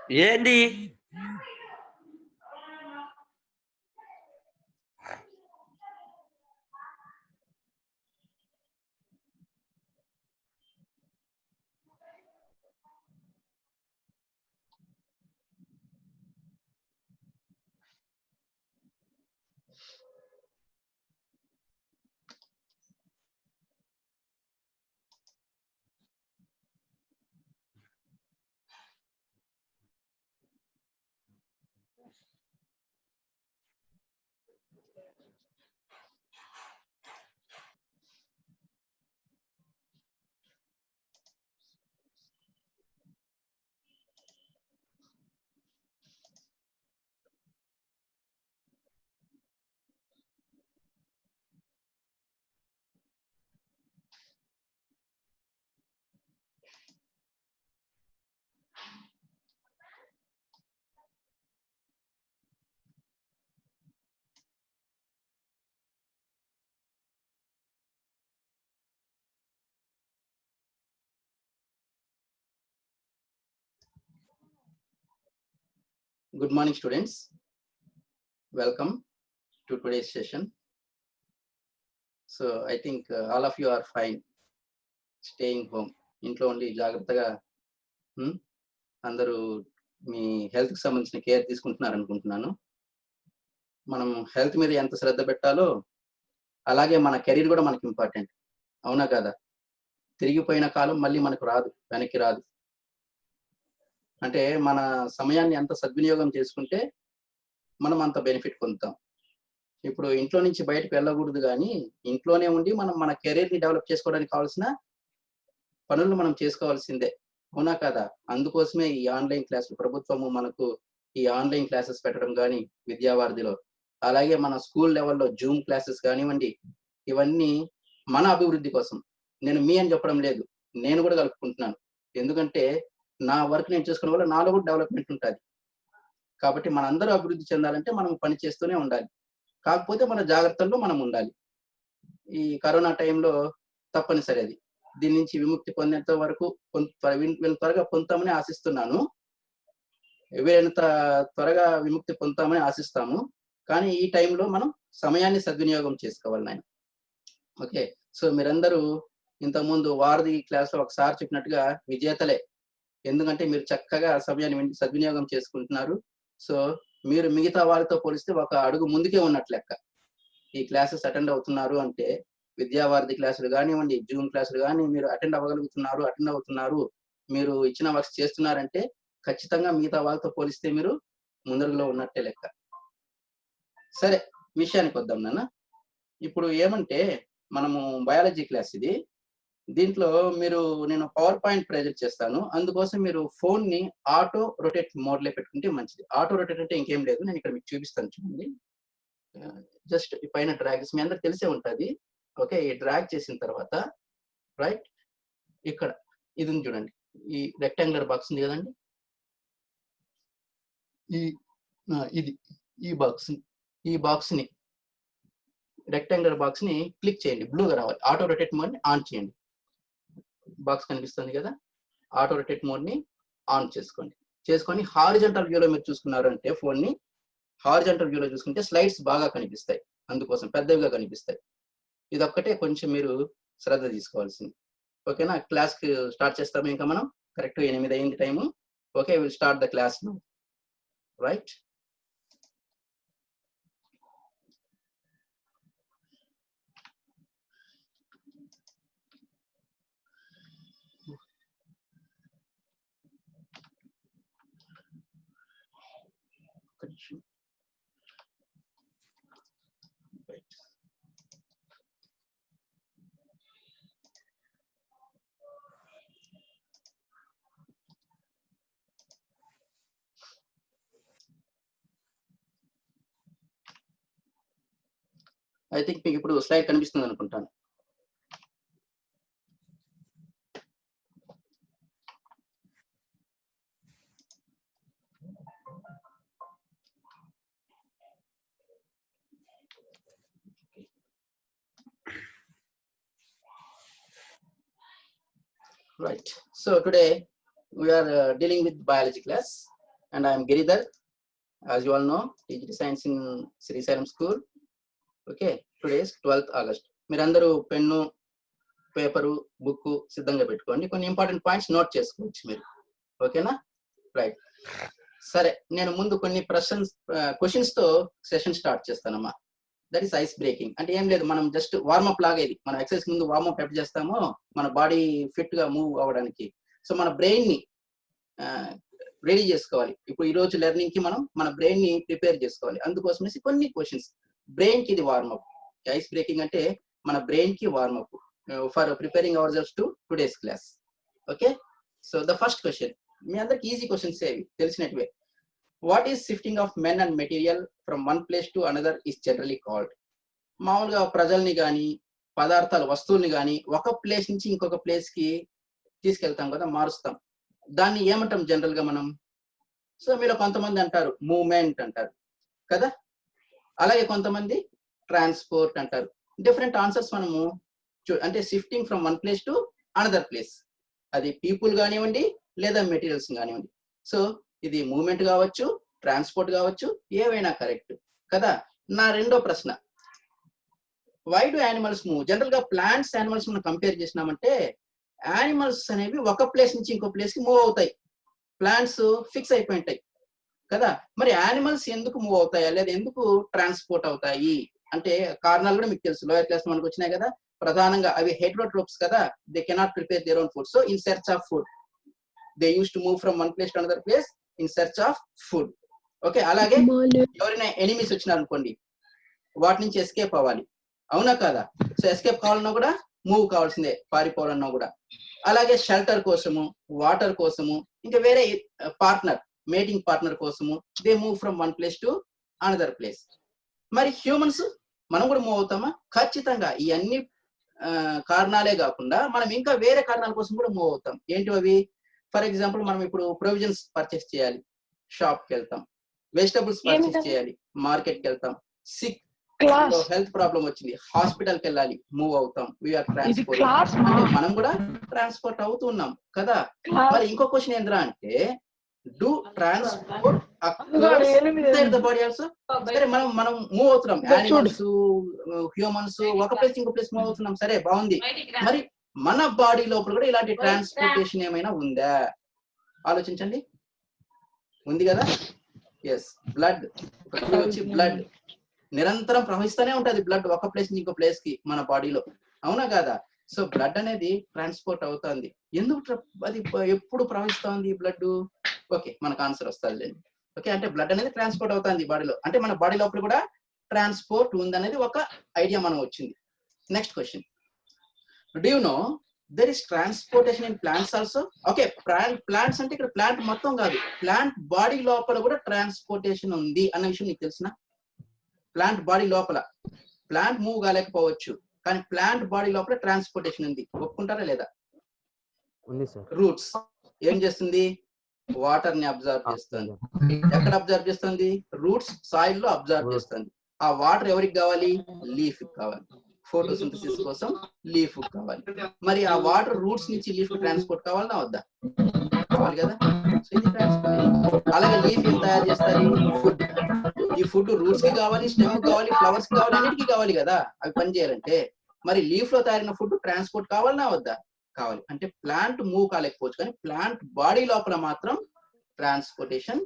ఏంది Good morning, students. Welcome to today's session. So I think all of you are fine, staying home. ఇంట్లో ఉండి జాగ్రత్తగా అందరూ మీ హెల్త్కి సంబంధించిన కేర్ తీసుకుంటున్నారు అనుకుంటున్నాను. మనం హెల్త్ మీద ఎంత శ్రద్ధ పెట్టాలో అలాగే మన కెరీర్ కూడా మనకి ఇంపార్టెంట్. అవునా కదా? తిరిగిపోయిన కాలం మళ్ళీ మనకు రాదు, వెనక్కి రాదు. అంటే మన సమయాన్ని ఎంత సద్వినియోగం చేసుకుంటే మనం అంత బెనిఫిట్ పొందుతాం. ఇప్పుడు ఇంట్లో నుంచి బయటకు వెళ్ళకూడదు కానీ ఇంట్లోనే ఉండి మనం మన కెరీర్ని డెవలప్ చేసుకోవడానికి కావాల్సిన పనులు మనం చేసుకోవాల్సిందే. అవునా కదా? అందుకోసమే ఈ ఆన్లైన్ క్లాసులు ప్రభుత్వము మనకు ఈ ఆన్లైన్ క్లాసెస్ పెట్టడం కానీ విద్యావారిధిలో, అలాగే మన స్కూల్ లెవెల్లో జూమ్ క్లాసెస్ కానివ్వండి, ఇవన్నీ మన అభివృద్ధి కోసం. నేను మీ అని చెప్పడం లేదు, నేను కూడా కలుపుకుంటున్నాను. ఎందుకంటే నా వర్క్ నేను చేసుకున్న వల్ల నాలో కూడా డెవలప్మెంట్ ఉంటుంది. కాబట్టి మనందరూ అభివృద్ధి చెందాలంటే మనం పని చేస్తూనే ఉండాలి. కాకపోతే మన జాగ్రత్తల్లో మనం ఉండాలి. ఈ కరోనా టైంలో తప్పనిసరి అది. దీని నుంచి విముక్తి పొందేంత వరకు త్వరగా పొందుతామని ఆశిస్తున్నాను. వీలైనంత త్వరగా విముక్తి పొందుతామని ఆశిస్తాము. కానీ ఈ టైంలో మనం సమయాన్ని సద్వినియోగం చేసుకోవాలి నాయన. ఓకే, సో మీరందరూ ఇంతకుముందు వారధి క్లాస్లో ఒకసారి చెప్పినట్టుగా విజేతలే. ఎందుకంటే మీరు చక్కగా సమయాన్ని సద్వినియోగం చేసుకుంటున్నారు. సో మీరు మిగతా వారితో పోలిస్తే ఒక అడుగు ముందుకే ఉన్నట్లు లెక్క. ఈ క్లాసెస్ అటెండ్ అవుతున్నారు అంటే విద్యావారిధి క్లాసులు కానివ్వండి, జూమ్ క్లాసులు కానీ మీరు అటెండ్ అవుతున్నారు, మీరు ఇచ్చిన వర్క్స్ చేస్తున్నారంటే ఖచ్చితంగా మిగతా వాళ్ళతో పోలిస్తే మీరు ముందరుగులో ఉన్నట్టే లెక్క. సరే, విషయానికి వద్దాం నాన్న. ఇప్పుడు ఏమంటే మనము బయాలజీ క్లాస్ ఇది. దీంట్లో నేను పవర్ పాయింట్ ప్రజెంట్ చేస్తాను. అందుకోసం మీరు ఫోన్ని ఆటో రొటేట్ మోడ్లో పెట్టుకుంటే మంచిది. ఆటో రొటేట్ అంటే ఇంకేం లేదు, నేను ఇక్కడ మీకు చూపిస్తాను చూడండి. జస్ట్ ఈ పైన డ్రాగ్, మీ అందరికి తెలిసే ఉంటుంది. ఓకే, ఈ డ్రాగ్ చేసిన తర్వాత రైట్ ఇక్కడ ఇది ఉంది చూడండి, ఈ రెక్టాంగులర్ బాక్స్ ఉంది కదండి, ఈ బాక్స్ని రెక్టాంగులర్ బాక్స్ని క్లిక్ చేయండి. బ్లూగా రావాలి. ఆటో రొటేట్ మోడ్ని ఆన్ చేయండి. బాక్స్ కనిపిస్తుంది కదా, ఆటో రొటేట్ మోడ్ని ఆన్ చేసుకొని హారిజంటల్ వ్యూలో మీరు చూసుకున్నారు అంటే ఫోన్ని హారిజంటల్ వ్యూలో చూసుకుంటే స్లైడ్స్ బాగా కనిపిస్తాయి, అందుకోసం పెద్దవిగా కనిపిస్తాయి. ఇదొక్కటే కొంచెం మీరు శ్రద్ధ తీసుకోవాల్సింది. ఓకేనా? క్లాస్కి స్టార్ట్ చేస్తాము. ఇంకా మనం కరెక్ట్ 8 అయింది time. Okay, will start the class now. Right, I think మీకు ఇప్పుడు స్లైడ్ కనిపిస్తుంది అనుకుంటాను. Right, so today we are dealing with biology class. and I am Giridhar. As you all know, Digital Science in Sri Saram School. Okay, today is 12th August. మీరందరూ pen, paper, book సిద్ధంగా పెట్టుకోండి. కొన్ని important points note చేసుకోవచ్చు మీరు. ఓకేనా? Right. సరే, నేను ముందు కొన్ని క్వశ్చన్స్ తో సెషన్ స్టార్ట్ చేస్తానమ్మా. That is eyes breaking. అంటే ఏం లేదు, మనం జస్ట్ వార్మప్ లాగా ఇది. మనం ఎక్సర్సైజ్ ముందు వార్మప్ ఎప్పుడు చేస్తామో మన బాడీ ఫిట్ గా మూవ్ అవ్వడానికి. సో మన బ్రెయిన్ ని రెడీ చేసుకోవాలి. ఇప్పుడు ఈ రోజు లెర్నింగ్ కి మనం మన బ్రెయిన్ ని ప్రిపేర్ చేసుకోవాలి. అందుకోసమేసి కొన్ని క్వశ్చన్స్. బ్రెయిన్ కి ఇది వార్మప్. ఐస్ బ్రేకింగ్ అంటే మన బ్రెయిన్ కి warm up for preparing our cells to today's class. Okay, so the first question మీ అందరికి ఈజీ క్వశ్చన్స్ ఏవి తెలిసినట్టువే. What is shifting of men and material from one place to another is generally called. మామూలుగా ప్రజల్ని కానీ పదార్థాలు వస్తువుల్ని కానీ ఒక ప్లేస్ నుంచి ఇంకొక ప్లేస్ కి తీసుకెళ్తాం కదా, మారుస్తాం. దాన్ని ఏమంటాం జనరల్ గా మనం? సో మీరు కొంతమంది అంటారు మూవ్మెంట్ అంటారు కదా, అలాగే కొంతమంది ట్రాన్స్పోర్ట్ అంటారు. డిఫరెంట్ ఆన్సర్స్ మనము అంటే shifting from one place to another place, అది పీపుల్ కానివ్వండి లేదా మెటీరియల్స్ కానివ్వండి. సో ఇది మూవ్మెంట్ కావచ్చు, ట్రాన్స్పోర్ట్ కావచ్చు, ఏవైనా కరెక్ట్ కదా. నా రెండో ప్రశ్న, why do animals move? General గా ప్లాంట్స్ యానిమల్స్ మనం కంపేర్ చేసినామంటే యానిమల్స్ అనేవి ఒక ప్లేస్ నుంచి ఇంకో ప్లేస్ కి మూవ్ అవుతాయి. ప్లాంట్స్ ఫిక్స్ అయిపోయి ఉంటాయి కదా. మరి యానిమల్స్ ఎందుకు మూవ్ అవుతాయి లేదా ఎందుకు ట్రాన్స్పోర్ట్ అవుతాయి అంటే కారణాలు కూడా మీకు తెలుసు. లోయర్ క్లాస్ మనకు వచ్చినాయి కదా. ప్రధానంగా అవి హెటెరోట్రోప్స్ కదా, they cannot prepare their own food. So in search of food they use to move from one place to another place in search of food. Okay, అలాగే ఎవరైనా ఎనిమీస్ వచ్చినారు అనుకోండి, వాటి నుంచి ఎస్కేప్ అవ్వాలి, అవునా కదా. సో ఎస్కేప్ కావాలన్నా కూడా మూవ్ కావాల్సిందే, పారిపోవాలన్నా కూడా. అలాగే షెల్టర్ కోసము, వాటర్ కోసము, ఇంకా వేరే పార్ట్నర్, మేటింగ్ పార్ట్నర్ కోసము they move from one place to another place. మరి హ్యూమన్స్ మనం కూడా మూవ్ అవుతామా? ఖచ్చితంగా. ఈ అన్ని కారణాలే కాకుండా మనం ఇంకా వేరే కారణాల కోసం కూడా మూవ్ అవుతాం. ఏంటి అవి? ఫర్ ఎగ్జాంపుల్ మనం ఇప్పుడు ప్రొవిజన్స్ పర్చేస్ చేయాలి, షాప్ కి వెళ్తాం. వెజిటబుల్స్ పర్చేస్ చేయాలి, మార్కెట్ కి వెళ్తాం. సిక్ హెల్త్ ప్రాబ్లం వచ్చింది, హాస్పిటల్ కి వెళ్ళాలి, మూవ్ అవుతాం. We are transport. అంటే మనం కూడా ట్రాన్స్పోర్ట్ అవుతున్నాం కదా. మరి ఇంకో క్వశ్చన్ ఏంద్రా అంటే, do transport occurs inside the body also? సరే, మనం మూవ్ అవుతున్నాం, యానిమల్స్, హ్యూమన్స్ ఒక ప్లేస్ ఇంకో ప్లేస్ మూవ్ అవుతున్నాం, సరే బాగుంది. మరి మన బాడీ లోపల కూడా ఇలాంటి ట్రాన్స్పోర్టేషన్ ఏమైనా ఉందా? ఆలోచించండి. ఉంది కదా. ఎస్, బ్లడ్ వచ్చి బ్లడ్ నిరంతరం ప్రవహిస్తూనే ఉంటది. బ్లడ్ ఒక ప్లేస్ నుంచి ఇంకో ప్లేస్ కి మన బాడీలో, అవునా కాదా. సో బ్లడ్ అనేది ట్రాన్స్పోర్ట్ అవుతుంది. ఎందుకు అది ఎప్పుడు ప్రవహిస్తుంది బ్లడ్? ఓకే, మనకు ఆన్సర్ వస్తుంది. ఓకే, అంటే బ్లడ్ అనేది ట్రాన్స్పోర్ట్ అవుతుంది బాడీలో, అంటే మన బాడీ లోపల కూడా ట్రాన్స్పోర్ట్ ఉందనేది ఒక ఐడియా మనం వచ్చింది. Next question, do you know there is transportation in plants also? Okay, plants అంటే ఇక్కడ ప్లాంట్ మొత్తం కాదు, ప్లాంట్ బాడీ లోపల కూడా ట్రాన్స్పోర్టేషన్ ఉంది అన్న విషయం నీకు తెలిసిన? ప్లాంట్ బాడీ లోపల ప్లాంట్ మూవ్ కాలేకపోవచ్చు, కానీ ప్లాంట్ బాడీ లోపల ట్రాన్స్పోర్టేషన్ ఉంది. ఒప్పుకుంటారా లేదా? రూట్స్ ఏం చేస్తుంది? వాటర్ ని అబ్జర్వ్ చేస్తుంది. ఎక్కడ అబ్జర్వ్ చేస్తుంది? రూట్స్ సాయిల్ లో అబ్జర్వ్ చేస్తుంది. ఆ వాటర్ ఎవరికి కావాలి? లీఫ్ కావాలి. ఫోటోసింథసిస్ కోసం లీఫ్ కావాలి. మరి ఆ వాటర్ రూట్స్ నుంచి లీఫ్ ట్రాన్స్పోర్ట్ కావాలన్నా వద్దా? కావాలి కదా. సో ఇది ట్రాన్స్పోర్టేషన్. అలాగే లీఫ్ ఏం తయారు చేస్తారు? ఫుడ్. ఈ ఫుడ్ రూట్స్ కి కావాలి, స్టెమ్ కావాలి, ఫ్లవర్స్ కి కావాలి, అన్నిటికీ కావాలి కదా అవి పని చేయాలంటే. మరి లీఫ్ లో తయారైన ఫుడ్ ట్రాన్స్పోర్ట్ కావాలన్నా వద్దా? కావాలి. అంటే ప్లాంట్ మూవ్ కాలేకపోవచ్చు, కానీ ప్లాంట్ బాడీ లోపల మాత్రం ట్రాన్స్పోర్టేషన్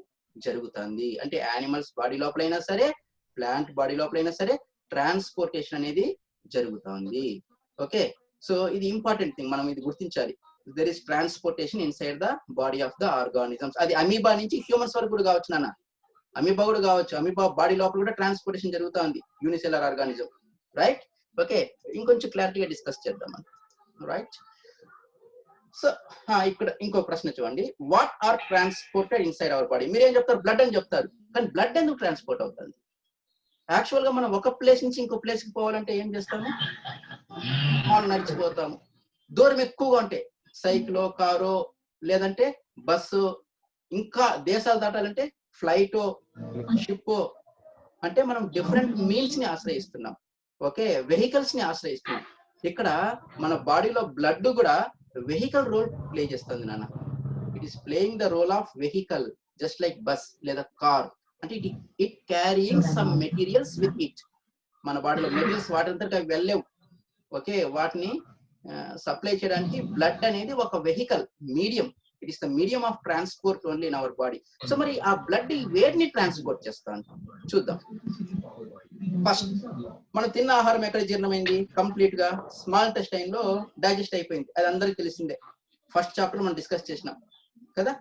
జరుగుతుంది. అంటే యానిమల్స్ బాడీ లోపలైనా సరే, ప్లాంట్ బాడీ లోపలైనా సరే ట్రాన్స్పోర్టేషన్ అనేది జరుగుతుంది. ఓకే, సో ఇది ఇంపార్టెంట్ థింగ్, మనం ఇది గుర్తించాలి. There is transportation inside the body of the organisms. అది అమీబా నుంచి హ్యూమన్స్ వరకు కూడా కావచ్చు నాన్న, అమీబా కూడా కావచ్చు. అమీబా బాడీ లోపల కూడా ట్రాన్స్పోర్టేషన్ జరుగుతుంది, యూనిసెల్యులర్ ఆర్గానిజం. రైట్. ఓకే, ఇంకొంచెం క్లారిటీగా డిస్కస్ చేద్దాం. రైట్. సో ఇక్కడ ఇంకో ప్రశ్న చూడండి, what are transported inside our body? మీరేం చెప్తారు? బ్లడ్ అని చెప్తారు, కానీ బ్లడ్ ఎందుకు ట్రాన్స్పోర్ట్ అవుతుంది? యాక్చువల్ గా మనం ఒక ప్లేస్ నుంచి ఇంకో ప్లేస్ కి పోవాలంటే ఏం చేస్తాము? మనం నడిచిపోతాము. దూరం ఎక్కువగా ఉంటే సైకిలో, కారో, లేదంటే బస్సు, ఇంకా దేశాలు దాటాలంటే ఫ్లైటో, షిప్పో, అంటే మనం డిఫరెంట్ మీన్స్ ని ఆశ్రయిస్తున్నాం. ఓకే, వెహికల్స్ ని ఆశ్రయిస్తున్నాం. ఇక్కడ మన బాడీలో బ్లడ్ కూడా వెహికల్ రోల్ ప్లే చేస్తుంది నాన్న. It is playing the role of vehicle. Just like bus లేదా కార్. అంటే it carrying some materials with it. మన బాడీలో మెటీరియల్స్ వాటింతటికి అవి వెళ్ళలేవు. ఓకే, వాటిని సప్లై చేయడానికి బ్లడ్ అనేది ఒక vehicle medium. It is the medium of transport only in our body. So మరి ఆ బ్లడ్ వేటిని ట్రాన్స్పోర్ట్ చేస్తాను చూద్దాం. ఫస్ట్ మనం తిన్న ఆహారం ఎక్కడ జీర్ణమైంది? కంప్లీట్ గా స్మాల్ ఇంటెస్టైన్ లో డైజెస్ట్ అయిపోయింది. అది అందరికి తెలిసిందే, ఫస్ట్ చాప్టర్ మనం డిస్కస్ చేసినాం కదా.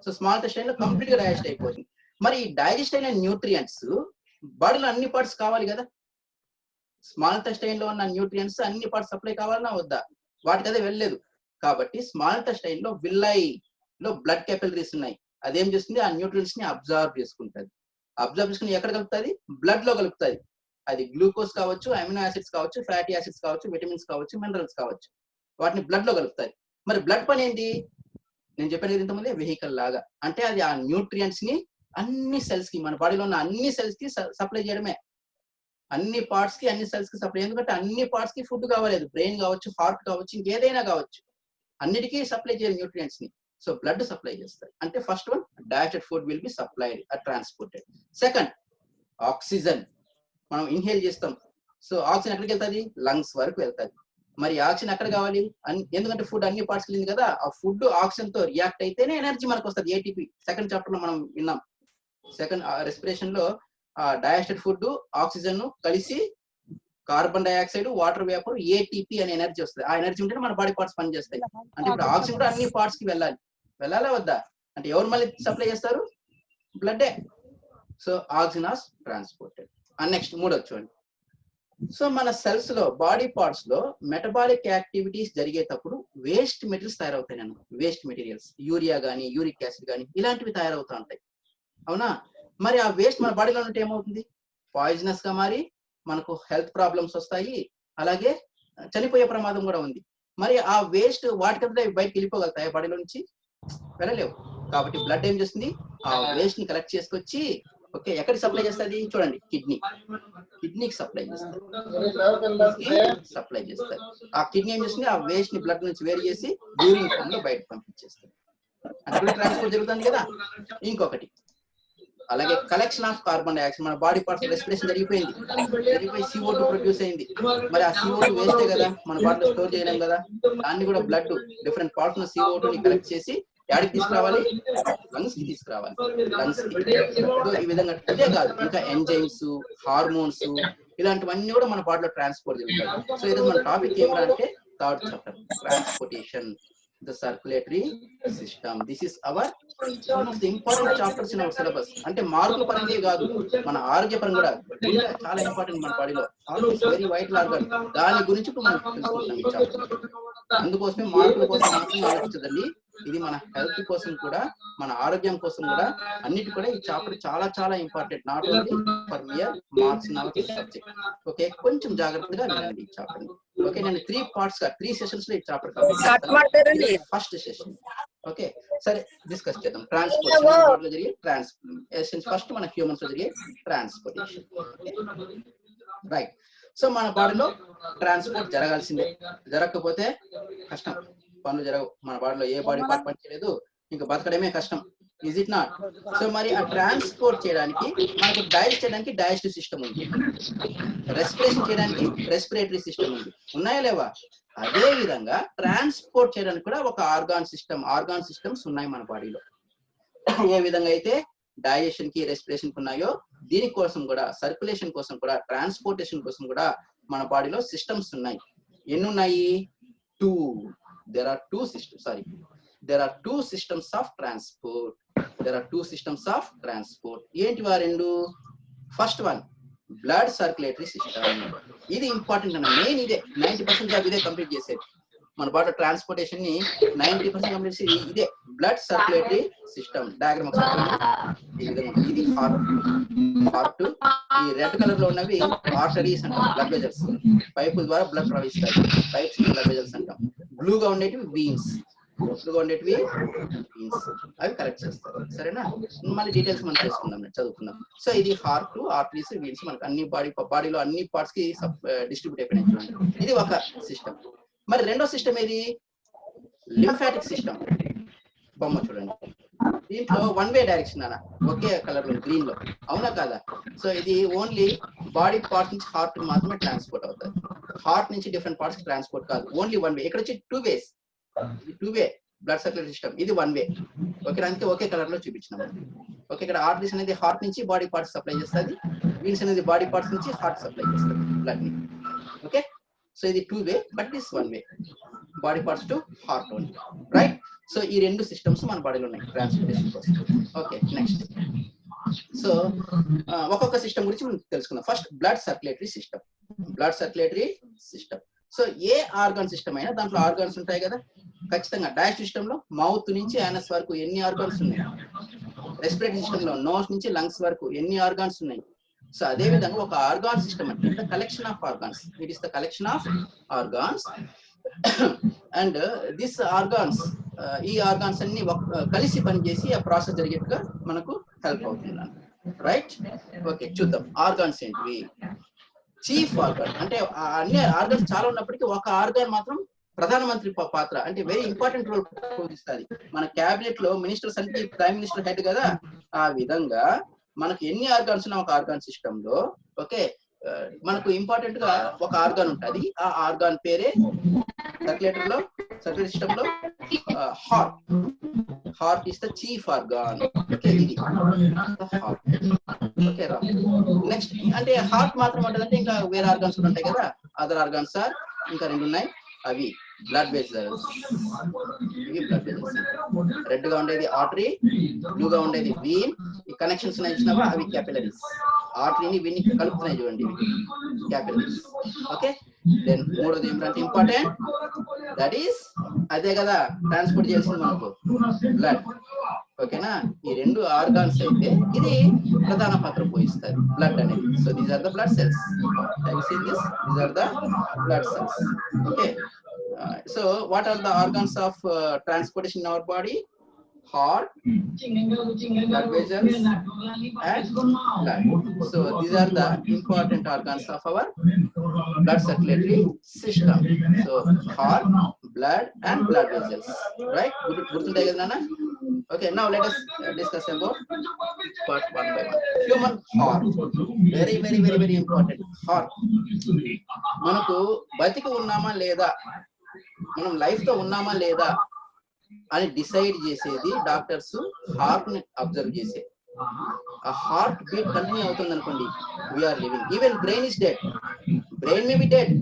సో స్మాల్ ఇంటెస్టైన్ లో కంప్లీట్ గా డైజెస్ట్ అయిపోతుంది. మరి ఈ డైజెస్ట్ అయిన న్యూట్రియంట్స్ బాడీలో అన్ని పార్ట్స్ కావాలి కదా. స్మాల్ ఇంటెస్టైన్ లో ఉన్న న్యూట్రియంట్స్ అన్ని పార్ట్స్ సప్లై కావాలన్నా వద్దా? వాటికి అదే వెళ్ళలేదు. కాబట్టి స్మాల్ ఇంటెస్టైన్ లో విల్లై లో బ్లడ్ క్యాపిలరీస్ ఉన్నాయి. అదేం చేస్తుంది? ఆ న్యూట్రియంట్స్ ని అబ్జర్వ్ చేసుకుంటుంది. అబ్జర్వ్ చేసుకుని ఎక్కడ కలుపుతుంది? బ్లడ్ లో కలుపుతుంది. అది గ్లూకోజ్ కావచ్చు, అమినో యాసిడ్స్ కావచ్చు, ఫ్యాటీ యాసిడ్స్ కావచ్చు, విటమిన్స్ కావచ్చు, మినరల్స్ కావచ్చు, వాటిని బ్లడ్ లో కలుపుతాయి. మరి బ్లడ్ పని ఏంటి? నేను చెప్పాను ఇంతకుముందే, వెహికల్ లాగా. అంటే అది ఆ న్యూట్రియంట్స్ ని అన్ని సెల్స్ కి, మన బాడీలో ఉన్న అన్ని సెల్స్ కి సప్లై చేయడమే. అన్ని పార్ట్స్ కి, అన్ని సెల్స్ కి సప్లై. ఎందుకంటే అన్ని పార్ట్స్ కి ఫుడ్ కావాలి. బ్రెయిన్ కావచ్చు, హార్ట్ కావచ్చు, ఇంకేదైనా కావచ్చు, అన్నిటికీ సప్లై చేయాలి న్యూట్రియంట్స్ ని. సో బ్లడ్ సప్లై చేస్తారు. అంటే first one, digested food will be supplied or transported. Second, oxygen మనం ఇన్హేల్ చేస్తాం. సో ఆక్సిజన్ ఎక్కడికి వెళ్తుంది? లంగ్స్ వరకు వెళ్తుంది. మరి ఆక్సిజన్ ఎక్కడ కావాలి? ఎందుకంటే ఫుడ్ అన్ని పార్ట్స్ వెళ్ళింది కదా. ఆ ఫుడ్ ఆక్సిజన్ తో రియాక్ట్ అయితేనే ఎనర్జీ మనకు వస్తుంది, ఏటీపీ. సెకండ్ చాప్టర్ లో మనం విన్నాం. సెకండ్ రెస్పిరేషన్ లో డైజెస్టెడ్ ఫుడ్, ఆక్సిజన్ కలిసి carbon dioxide, water vapour, ATP అనే ఎనర్జీ వస్తుంది. ఆ ఎనర్జీ ఉంటేనే మన బాడీ పార్ట్స్ పనిచేస్తాయి. అంటే ఇప్పుడు ఆక్సిజన్ కూడా అన్ని పార్ట్స్ కి వెళ్ళాలా వద్దా? అంటే ఎవరు మళ్ళీ సప్లై చేస్తారు? బ్లడ్డే. So oxygen is transported. And next మూడోది చూడండి. సో మన సెల్స్ లో, బాడీ పార్ట్స్ లో మెటబాలిక్ యాక్టివిటీస్ జరిగేటప్పుడు వేస్ట్ మెటీరియల్స్ తయారవుతాయి. వేస్ట్ మెటీరియల్స్, యూరియా గానీ, యూరిక్ యాసిడ్ గానీ, ఇలాంటివి తయారవుతూ ఉంటాయి. అవునా? మరి ఆ వేస్ట్ మన బాడీలో ఉంటే ఏమవుతుంది? పాయిజనస్ గా మారి మనకు హెల్త్ ప్రాబ్లమ్స్ వస్తాయి. అలాగే చనిపోయే ప్రమాదం కూడా ఉంది. మరి ఆ వేస్ట్ వాటికంతా బయటకు వెళ్ళిపోగలుగుతాయి బాడీలో నుంచి? వెళ్ళలేవు. కాబట్టి బ్లడ్ ఏం చేస్తుంది? ఆ వేస్ట్ ని కలెక్ట్ చేసుకొచ్చి, ఓకే, ఎక్కడికి సప్లై చేస్తుంది? చూడండి, కిడ్నీకి సప్లై చేస్తారు. ఆ కిడ్నీ ఏం చేస్తుంది? ఆ వేస్ట్ ని బ్లడ్ నుంచి వేరు చేసి యూరిన్ ఫామ్ లో బయటకు పంపించేస్తుంది. అంటే ట్రాన్స్పోర్ట్ జరుగుతుంది కదా. ఇంకొకటి, అలాగే కలెక్షన్ ఆఫ్ కార్బన్ డైఆక్సైడ్. మన బాడీ పార్ట్స్ రెస్పిరేషన్ జరిగిపోయి CO2 ప్రొడ్యూస్ అయింది. మరి ఆ CO2 వేస్టే కదా, మన బాడీలో స్టోర్ చేయలేం కదా. దాన్ని కూడా బ్లడ్ డిఫరెంట్ పార్ట్స్ ఉన్న CO2 ని కలెక్ట్ చేసి యాడికి తీసుకురావాలి? లంగ్స్ కి తీసుకురావాలి. లంగ్స్ కి. ఈ విధంగా ఇదే కాదు, ఇంకా ఎంజైమ్స్, హార్మోన్స్, ఇలాంటివన్నీ కూడా మన బాడీలో ట్రాన్స్పోర్ట్ జరుగుతాయి. సో ఈరోజు మన టాపిక్ ఏమిరా అంటే third chapter, transportation, the circulatory system. This is our one of the important chapters in our syllabus. అంటే మార్కుల పరంగా కాదు, మన ఆరోగ్య పరంగా కూడా చాలా ఇంపార్టెంట్. మన బాడీలో heart is very vital organ. దాని గురించి ఇప్పుడు మనం తెలుసుకుంటున్నాం ఈ చాప్టర్. అందుకోసమే మార్కుల కోసం మాత్రం ఆలోచించదండి. ఇది మన హెల్త్ కోసం కూడా, మన ఆరోగ్యం కోసం కూడా, అన్నిటి కూడా ఈ చాప్టర్ చాలా చాలా important. Not only for your marks in our subject. Okay, కొంచెం జాగ్రత్తగా వినండి ఈ చాప్టర్. ఓకే, నేను 3 పార్ట్స్ గా 3 సెషన్స్ లో ఈ చాప్టర్ కంప్లీట్ చేస్తాను. First session. ఓకే, సరే డిస్కస్ చేద్దాం. ట్రాన్స్పోర్టేషన్ లో జరిగే ట్రాన్స్పోర్టేషన్. ఫస్ట్ మన హ్యూమన్స్ లో జరిగే ట్రాన్స్పోర్టేషన్. రైట్. సో మన బాడీలో ట్రాన్స్పోర్ట్ జరగాల్సిందే, జరగకపోతే కష్టం, పనులు జరగవు. మన బాడీలో ఏ బాడీ పార్ట్ పనిచేయలేదు, ఇంకా బతకడమే కష్టం. Is it not? సో మరి ఆ ట్రాన్స్పోర్ట్ చేయడానికి మనకు డైజెస్ట్ చేయడానికి డైజెస్టివ్ సిస్టమ్ ఉంది, రెస్పిరేషన్ చేయడానికి రెస్పిరేటరీ సిస్టమ్ ఉంది. ఉన్నాయా లేవా? అదే విధంగా ట్రాన్స్పోర్ట్ చేయడానికి కూడా ఒక ఆర్గాన్ సిస్టమ్స్ ఉన్నాయి మన బాడీలో. ఏ విధంగా అయితే డైజెషన్ కి, రెస్పిరేషన్ కి ఉన్నాయో, దీనికోసం కూడా, సర్క్యులేషన్ కోసం కూడా, ట్రాన్స్పోర్టేషన్ కోసం కూడా మన బాడీలో సిస్టమ్స్ ఉన్నాయి. ఎన్ని ఉన్నాయి? 2. There are two systems of transport. ఏంటి వా రెండు? First one, blood circulatory system. ఇది ఇంపార్టెంట్ అన్న, మెయిన్ ఇదే. 90% జాబ్ ఇదే కంప్లీట్ చేసేది. మన బాడీ ట్రాన్స్పోర్టేషన్ ని 90% కంప్లీట్ చేసేది ఇదే, బ్లడ్ సర్క్యులేటరీ సిస్టమ్. డయాగ్రామ్ ఒకసారి ఈ విధంగా. ఇది హార్ట్. ఈ రెడ్ కలర్ లో ఉన్నవి ఆర్టరీస్ అంటాం, బ్లడ్ వెజల్స్. పైపుల ద్వారా బ్లడ్ ప్రవహిస్తాయి, పైప్స్ బ్లడ్ వెజల్స్ అంటాం. బ్లూగా ఉండేటివి వీన్స్, అవి కరెక్ట్ చేస్తారు. సరేనా? మళ్ళీ డీటెయిల్స్ మనం చేసుకుందాం, చదువుకుందాం. సో ఇది హార్ట్, ఆర్టరీస్, వీన్స్. మనకు అన్ని బాడీలో అన్ని పార్ట్స్ కి డిస్ట్రిబ్యూట్ అయిపోయినాయి. ఇది ఒక సిస్టమ్. మరి రెండో సిస్టమ్ ఏది? Lymphatic system. బొమ్మ చూడండి. దీంట్లో వన్ వే డైరెక్షన్ అన్న, ఒకే కలర్ లో గ్రీన్ లో, అవునా కాదా? సో ఇది ఓన్లీ బాడీ పార్ట్ నుంచి హార్ట్ మాత్రమే ట్రాన్స్పోర్ట్ అవుతుంది. హార్ట్ నుంచి డిఫరెంట్ పార్ట్స్ ట్రాన్స్పోర్ట్ కాదు, ఓన్లీ వన్ వే. ఇక్కడ వచ్చి two ways, two way blood circulatory system, ఇది వన్ వే. ఓకే, అందుకే ఒకే కలర్ లో చూపించినాము. ఓకే, ఇక్కడ ఆర్టరీస్ అనేది హార్ట్ నుంచి బాడీ పార్ట్స్ సప్లై చేస్తుంది, వీన్స్ అనేది బాడీ పార్ట్స్ నుంచి హార్ట్ సప్లై చేస్తుంది బ్లడ్ ని. ఓకే, సో ఇది two way but this one way, body parts to heart only, right? So ఈ రెండు సిస్టమ్స్ మన బాడీలో ఉన్నాయి ట్రాన్స్పోర్టేషన్ కోసం. Okay, next. సో ఒక్కొక్క సిస్టమ్ గురించి మనం తెలుసుకుందాం. First blood circulatory system. Blood circulatory system, so ఏ ఆర్గాన్ సిస్టమ్ అయినా దాంట్లో ఆర్గాన్స్ ఉంటాయి కదా ఖచ్చితంగా. డైజెస్టివ్ సిస్టమ్ లో మౌత్ నుంచి యానస్ వరకు ఎన్ని ఆర్గాన్స్ ఉన్నాయి, రెస్పిరేటరీ సిస్టమ్ లో నోస్ నుంచి లంగ్స్ వరకు ఎన్ని ఆర్గాన్స్ ఉన్నాయి. సో అదే విధంగా ఒక ఆర్గాన్ సిస్టమ్ అంటే the collection of organs, it is the collection of organs and this organs, ఈ ఆర్గాన్స్ అన్ని కలిసి పనిచేసి ఆ ప్రాసెస్ జరిగేట్టుగా మనకు హెల్ప్ అవుతుంది, రైట్? ఓకే, చూద్దాం ఆర్గాన్స్ ఏంటివి. చీఫ్ ఆర్గాన్ అంటే అన్ని ఆర్గాన్స్ చాలా ఉన్నప్పటికీ ఒక ఆర్గాన్ మాత్రం ప్రధానమంత్రి పాత్ర అంటే వెరీ ఇంపార్టెంట్ రోల్ పోషిస్తుంది. మన క్యాబినెట్ లో మినిస్టర్స్ అంటే ప్రైమ్ మినిస్టర్ హెడ్ కదా, ఆ విధంగా మనకు ఎన్ని ఆర్గాన్స్ ఉన్నా ఒక ఆర్గాన్ సిస్టమ్ లో, ఓకే, మనకు ఇంపార్టెంట్ గా ఒక ఆర్గాన్ ఉంటుంది. ఆ ఆర్గాన్ పేరే సర్క్యులేటరీ సిస్టమ్ లో heart. Heart is the chief organ. Okay, ఇది హార్ట్. ఓకే రా, నెక్స్ట్ అంటే హార్ట్ మాత్రం ఉంటుందంటే ఇంకా వేరే ఆర్గాన్స్ కూడా ఉంటాయి కదా, అదర్ ఆర్గాన్స్ ఆర్ ఇంకా రెండు ఉన్నాయి, అవి బ్లడ్ వెజల్స్. ఇవి బ్లడ్ వెజల్స్, రెడ్ గా ఉండేది ఆర్టరీ, బ్లూగా ఉండేది వీన్. ఈ కనెక్షన్స్ ఉన్నాయి చూసినావా, అవి క్యాపిలరీస్. ఆర్టరీని వీన్ని కలుపుతున్నాయి చూడండి, క్యాపిలరీస్. ఓకే, దెన్ మూడోది ఏమిటంటే ఇంపార్టెంట్, దట్ ఈస్ అదే కదా ట్రాన్స్పోర్ట్ చేయాల్సింది మనకు బ్లడ్. ఓకేనా, ఈ రెండు ఆర్గాన్స్ అయితే ఇది ప్రధాన పాత్ర పోషిస్తారు బ్లడ్ అనేది. So these are the blood cells. Have you seen this? These are the blood cells. Okay, so what are the organs of transportation in our body? Heart, blood vessels and blood. So these are the important organs of our blood circulatory system. So heart, blood and blood vessels, right? Gurtuntayi kada nana? Okay, now let us discuss about part one by one. Human heart, very very very very important. Heart, manaku batiki unnama leda, మనం life తో ఉన్నామా లేదా అని decide చేసేది doctors heart ని observe చేసే. ఆ heart beat continue అవుతుంది అనుకోండి, we are living. Even brain is dead, brain may be dead,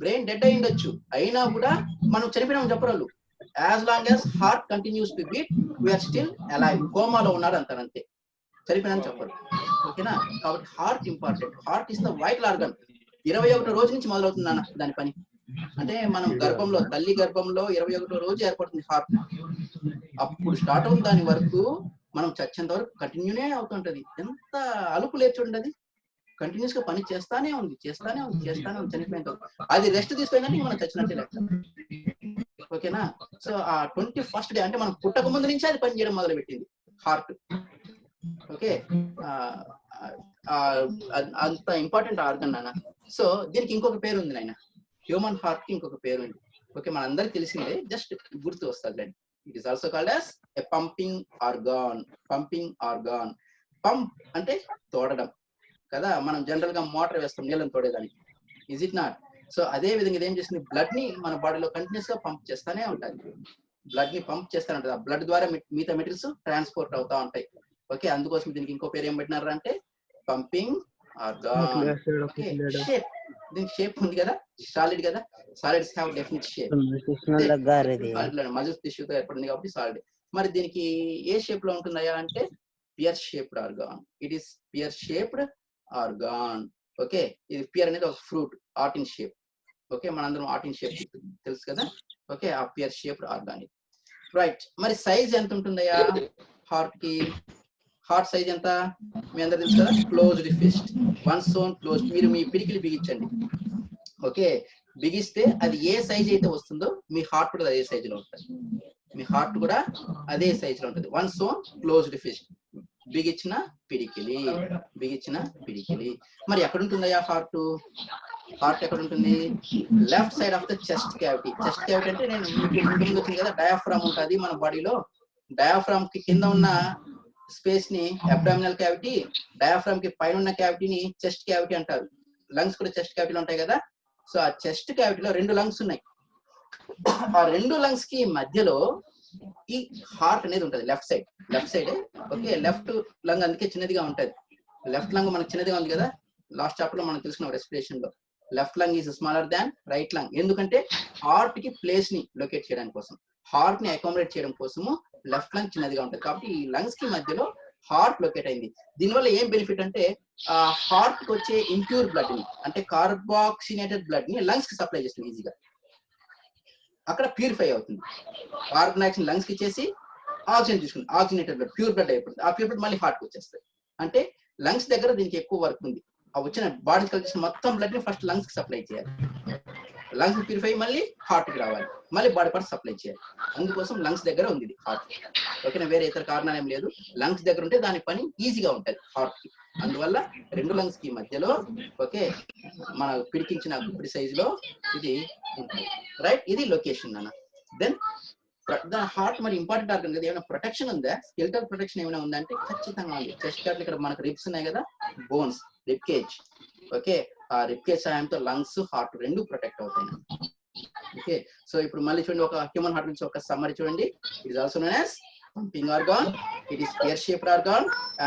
brain dead అయి ఉండొచ్చు, అయినా కూడా మనం చనిపోయినాం చెప్పరు. As long as heart continues to beat we are still alive. కోమాలో ఉన్నారు అంటారు, అంతే, చనిపోయినా చెప్పరు. ఓకేనా, కాబట్టి heart important. Heart is the vital organ. 21వ రోజు నుంచి మొదలవుతుంది దాని పని. అంటే మనం గర్భంలో, తల్లి గర్భంలో 21వ రోజు ఏర్పడుతుంది హార్ట్. అప్పుడు స్టార్ట్ అవుతుంది, దాని వరకు మనం చచ్చేంత వరకు కంటిన్యూనే అవుతుంటది. ఎంత అలుపు లేదు చూడండి, అది కంటిన్యూస్ గా పని చేస్తానే ఉంది, చనిపోయేంత వరకు. అది రెస్ట్ తీసుకుపోయిందంటే మనం చచ్చినట్టే లెక్క. ఓకేనా, సో ఆ 21st డే అంటే మనం పుట్టక ముందు నుంచి అది పని చేయడం మొదలు పెట్టింది హార్ట్. ఓకే, అంత ఇంపార్టెంట్ ఆర్గన్ నాన్న. సో దీనికి ఇంకొక పేరు ఉంది నాయన, హ్యూమన్ హార్ట్ కి ఇంకొక పేరు ఉంది. ఓకే, మనందరికి తెలిసిందే, జస్ట్ గుర్తు వస్తుంది. It is also called as a pumping organ. Pumping organ, pump అంటే తోడడం కదా, మనం జనరల్ గా మోటార్ వేస్తాం నీళ్ళని తోడేదానికి, ఇజ్ ఇట్ నాట్? సో అదే విధంగా ఇది ఏం చేస్తుంది, బ్లడ్ ని మన బాడీలో కంటిన్యూస్ గా పంప్ చేస్తానే ఉంటుంది. బ్లడ్ ని పంప్ చేస్తానే ఉంటుంది. ఆ బ్లడ్ ద్వారా మిగతా మెటీరియల్స్ ట్రాన్స్పోర్ట్ అవుతా ఉంటాయి. ఓకే, అందుకోసం దీనికి ఇంకో పేరు ఏం పెట్టినారు అంటే పంపింగ్ ఆర్గాన్. ఓకే, షేప్, దీనికి షేప్ ఉంది కదా, సాలిడ్ కదా, solids have definite shape. Muscle టిష్యూతో ఏర్పడింది కాబట్టి సాలిడ్. మరి దీనికి ఏ షేప్ లో ఉంటుందయా అంటే pear shaped organ. It is pear shaped organ. Okay, ఇది పియర్ అనేది ఒక ఫ్రూట్, ఆర్టిన్ షేప్. ఓకే, మనందరం ఆర్టిన్ షేప్ తెలుసు కదా. ఓకే, ఆ పియర్ షేప్డ్ ఆర్గాన్, రైట్. మరి సైజ్ ఎంత ఉంటుందయా హార్ట్ కి? హార్ట్ సైజ్ ఎంత మీ అందరూ తెలుసు కదా, క్లోజ్డ్ ఫిస్ట్, వన్ సోన్ క్లోజ్డ్. మీరు మీ పిడికిలి బిగించండి. ఓకే, బిగిస్తే అది ఏ సైజ్ అయితే వస్తుందో మీ హార్ట్ కూడా అదే సైజ్ లో ఉంటుంది. మీ హార్ట్ కూడా అదే సైజ్ లో ఉంటుంది. వన్ సోన్ క్లోజ్డ్ ఫిస్ట్, బిగించిన పిడికిలి, బిగించిన పిడికిలి. మరి ఎక్కడ ఉంటుందయ్యా హార్ట్? హార్ట్ ఎక్కడ ఉంటుంది? Left side of the chest cavity. Chest cavity అంటే నేను మీకు ముందు వచ్చింది కదా, డయాఫ్రామ్ ఉంటుంది మన బాడీలో. డయాఫ్రామ్ కి కింద ఉన్న స్పేస్ ని అబ్డామినల్ క్యావిటీ, డయాఫ్రామ్ కి పైన ఉన్న క్యావిటీని చెస్ట్ క్యావిటీ అంటారు. లంగ్స్ కూడా చెస్ట్ క్యావిటీలో ఉంటాయి కదా. సో ఆ చెస్ట్ క్యావిటీలో 2 లంగ్స్ ఉన్నాయి. ఆ 2 లంగ్స్ కి మధ్యలో ఈ హార్ట్ అనేది ఉంటుంది. Left side okay. Left lung అందుకే చిన్నదిగా ఉంటది. లెఫ్ట్ లంగ్ మనకు చిన్నదిగా ఉంది కదా, లాస్ట్ చాప్టర్ లో మనం తెలుసుకున్నాం రెస్పిరేషన్ లో. Left lung is smaller than right lung. ఎందుకంటే హార్ట్ కి ప్లేస్ ని లొకేట్ చేయడానికి కోసం, హార్ట్ ని అకామిడేట్ చేయడం కోసము లెఫ్ట్ లంగ్ చిన్నదిగా ఉంటుంది. కాబట్టి ఈ లంగ్స్ కి మధ్యలో హార్ట్ లొకేట్ అయింది. దీనివల్ల ఏం బెనిఫిట్ అంటే ఆ హార్ట్ కి వచ్చే ఇంప్యూర్ బ్లడ్ ని, అంటే కార్బాక్సినేటెడ్ బ్లడ్ ని లంగ్స్ కి సప్లై చేస్తుంది ఈజీగా. అక్కడ ప్యూరిఫై అవుతుంది. కార్బన్ డైఆక్సైడ్ లంగ్స్ కి ఇచ్చేసి ఆక్సిజన్ తీసుకుంది, ఆక్సిజనేటెడ్ బ్లడ్ ప్యూర్ బ్లడ్ అయిపోతుంది. ఆ ప్యూర్ బ్లడ్ మళ్ళీ హార్ట్ కి వచ్చేస్తుంది. అంటే లంగ్స్ దగ్గర దీనికి ఎక్కువ వర్క్ ఉంది. ఆ వచ్చిన బాడీ కలిసిన మొత్తం బ్లడ్ ని ఫస్ట్ లంగ్స్ కి సప్లై చేయాలి, లంగ్స్ ప్యూరిఫై మళ్ళీ హార్ట్ కి రావాలి, మళ్ళీ బాడీ పార్ట్ సప్లై చేయాలి. అందుకోసం లంగ్స్ దగ్గర ఉంది ఇది హార్ట్. ఓకేనా, వేరే ఇతర కారణాలు ఏం లేదు. లంగ్స్ దగ్గర ఉంటే దాని పని ఈజీగా ఉంటుంది హార్ట్ కి. అందువల్ల 2 లంగ్స్ కి మధ్యలో ఓకే మన పిడికించిన గుప్పిడి సైజ్ లో ఇది ఉంటుంది. రైట్, ఇది లొకేషన్ అన్న. దెన్ హార్ట్ మరి ఇంపార్టెంట్ ఆర్గన్ కదా, ఏమైనా ప్రొటెక్షన్ ఉందా? స్కెలిటల్ ప్రొటెక్షన్ ఏమైనా ఉందా అంటే ఖచ్చితంగా ఉంది. చెస్ట్ క్యావిటీ ఇక్కడ మనకు రిబ్స్ ఉన్నాయి కదా, బోన్స్, రిబ్ కేజ్. ఓకే, ఆ రిబ్ కేజ్ సహాయంతో లంగ్స్ హార్ట్ 2 ప్రొటెక్ట్ అవుతాయి. ఓకే, సో ఇప్పుడు మళ్ళీ చూడండి, ఒక హ్యూమన్ హార్ట్ నుంచి ఒక సమ్మరీ చూడండి. It is also known as pumping organ. It is pear-shaped organ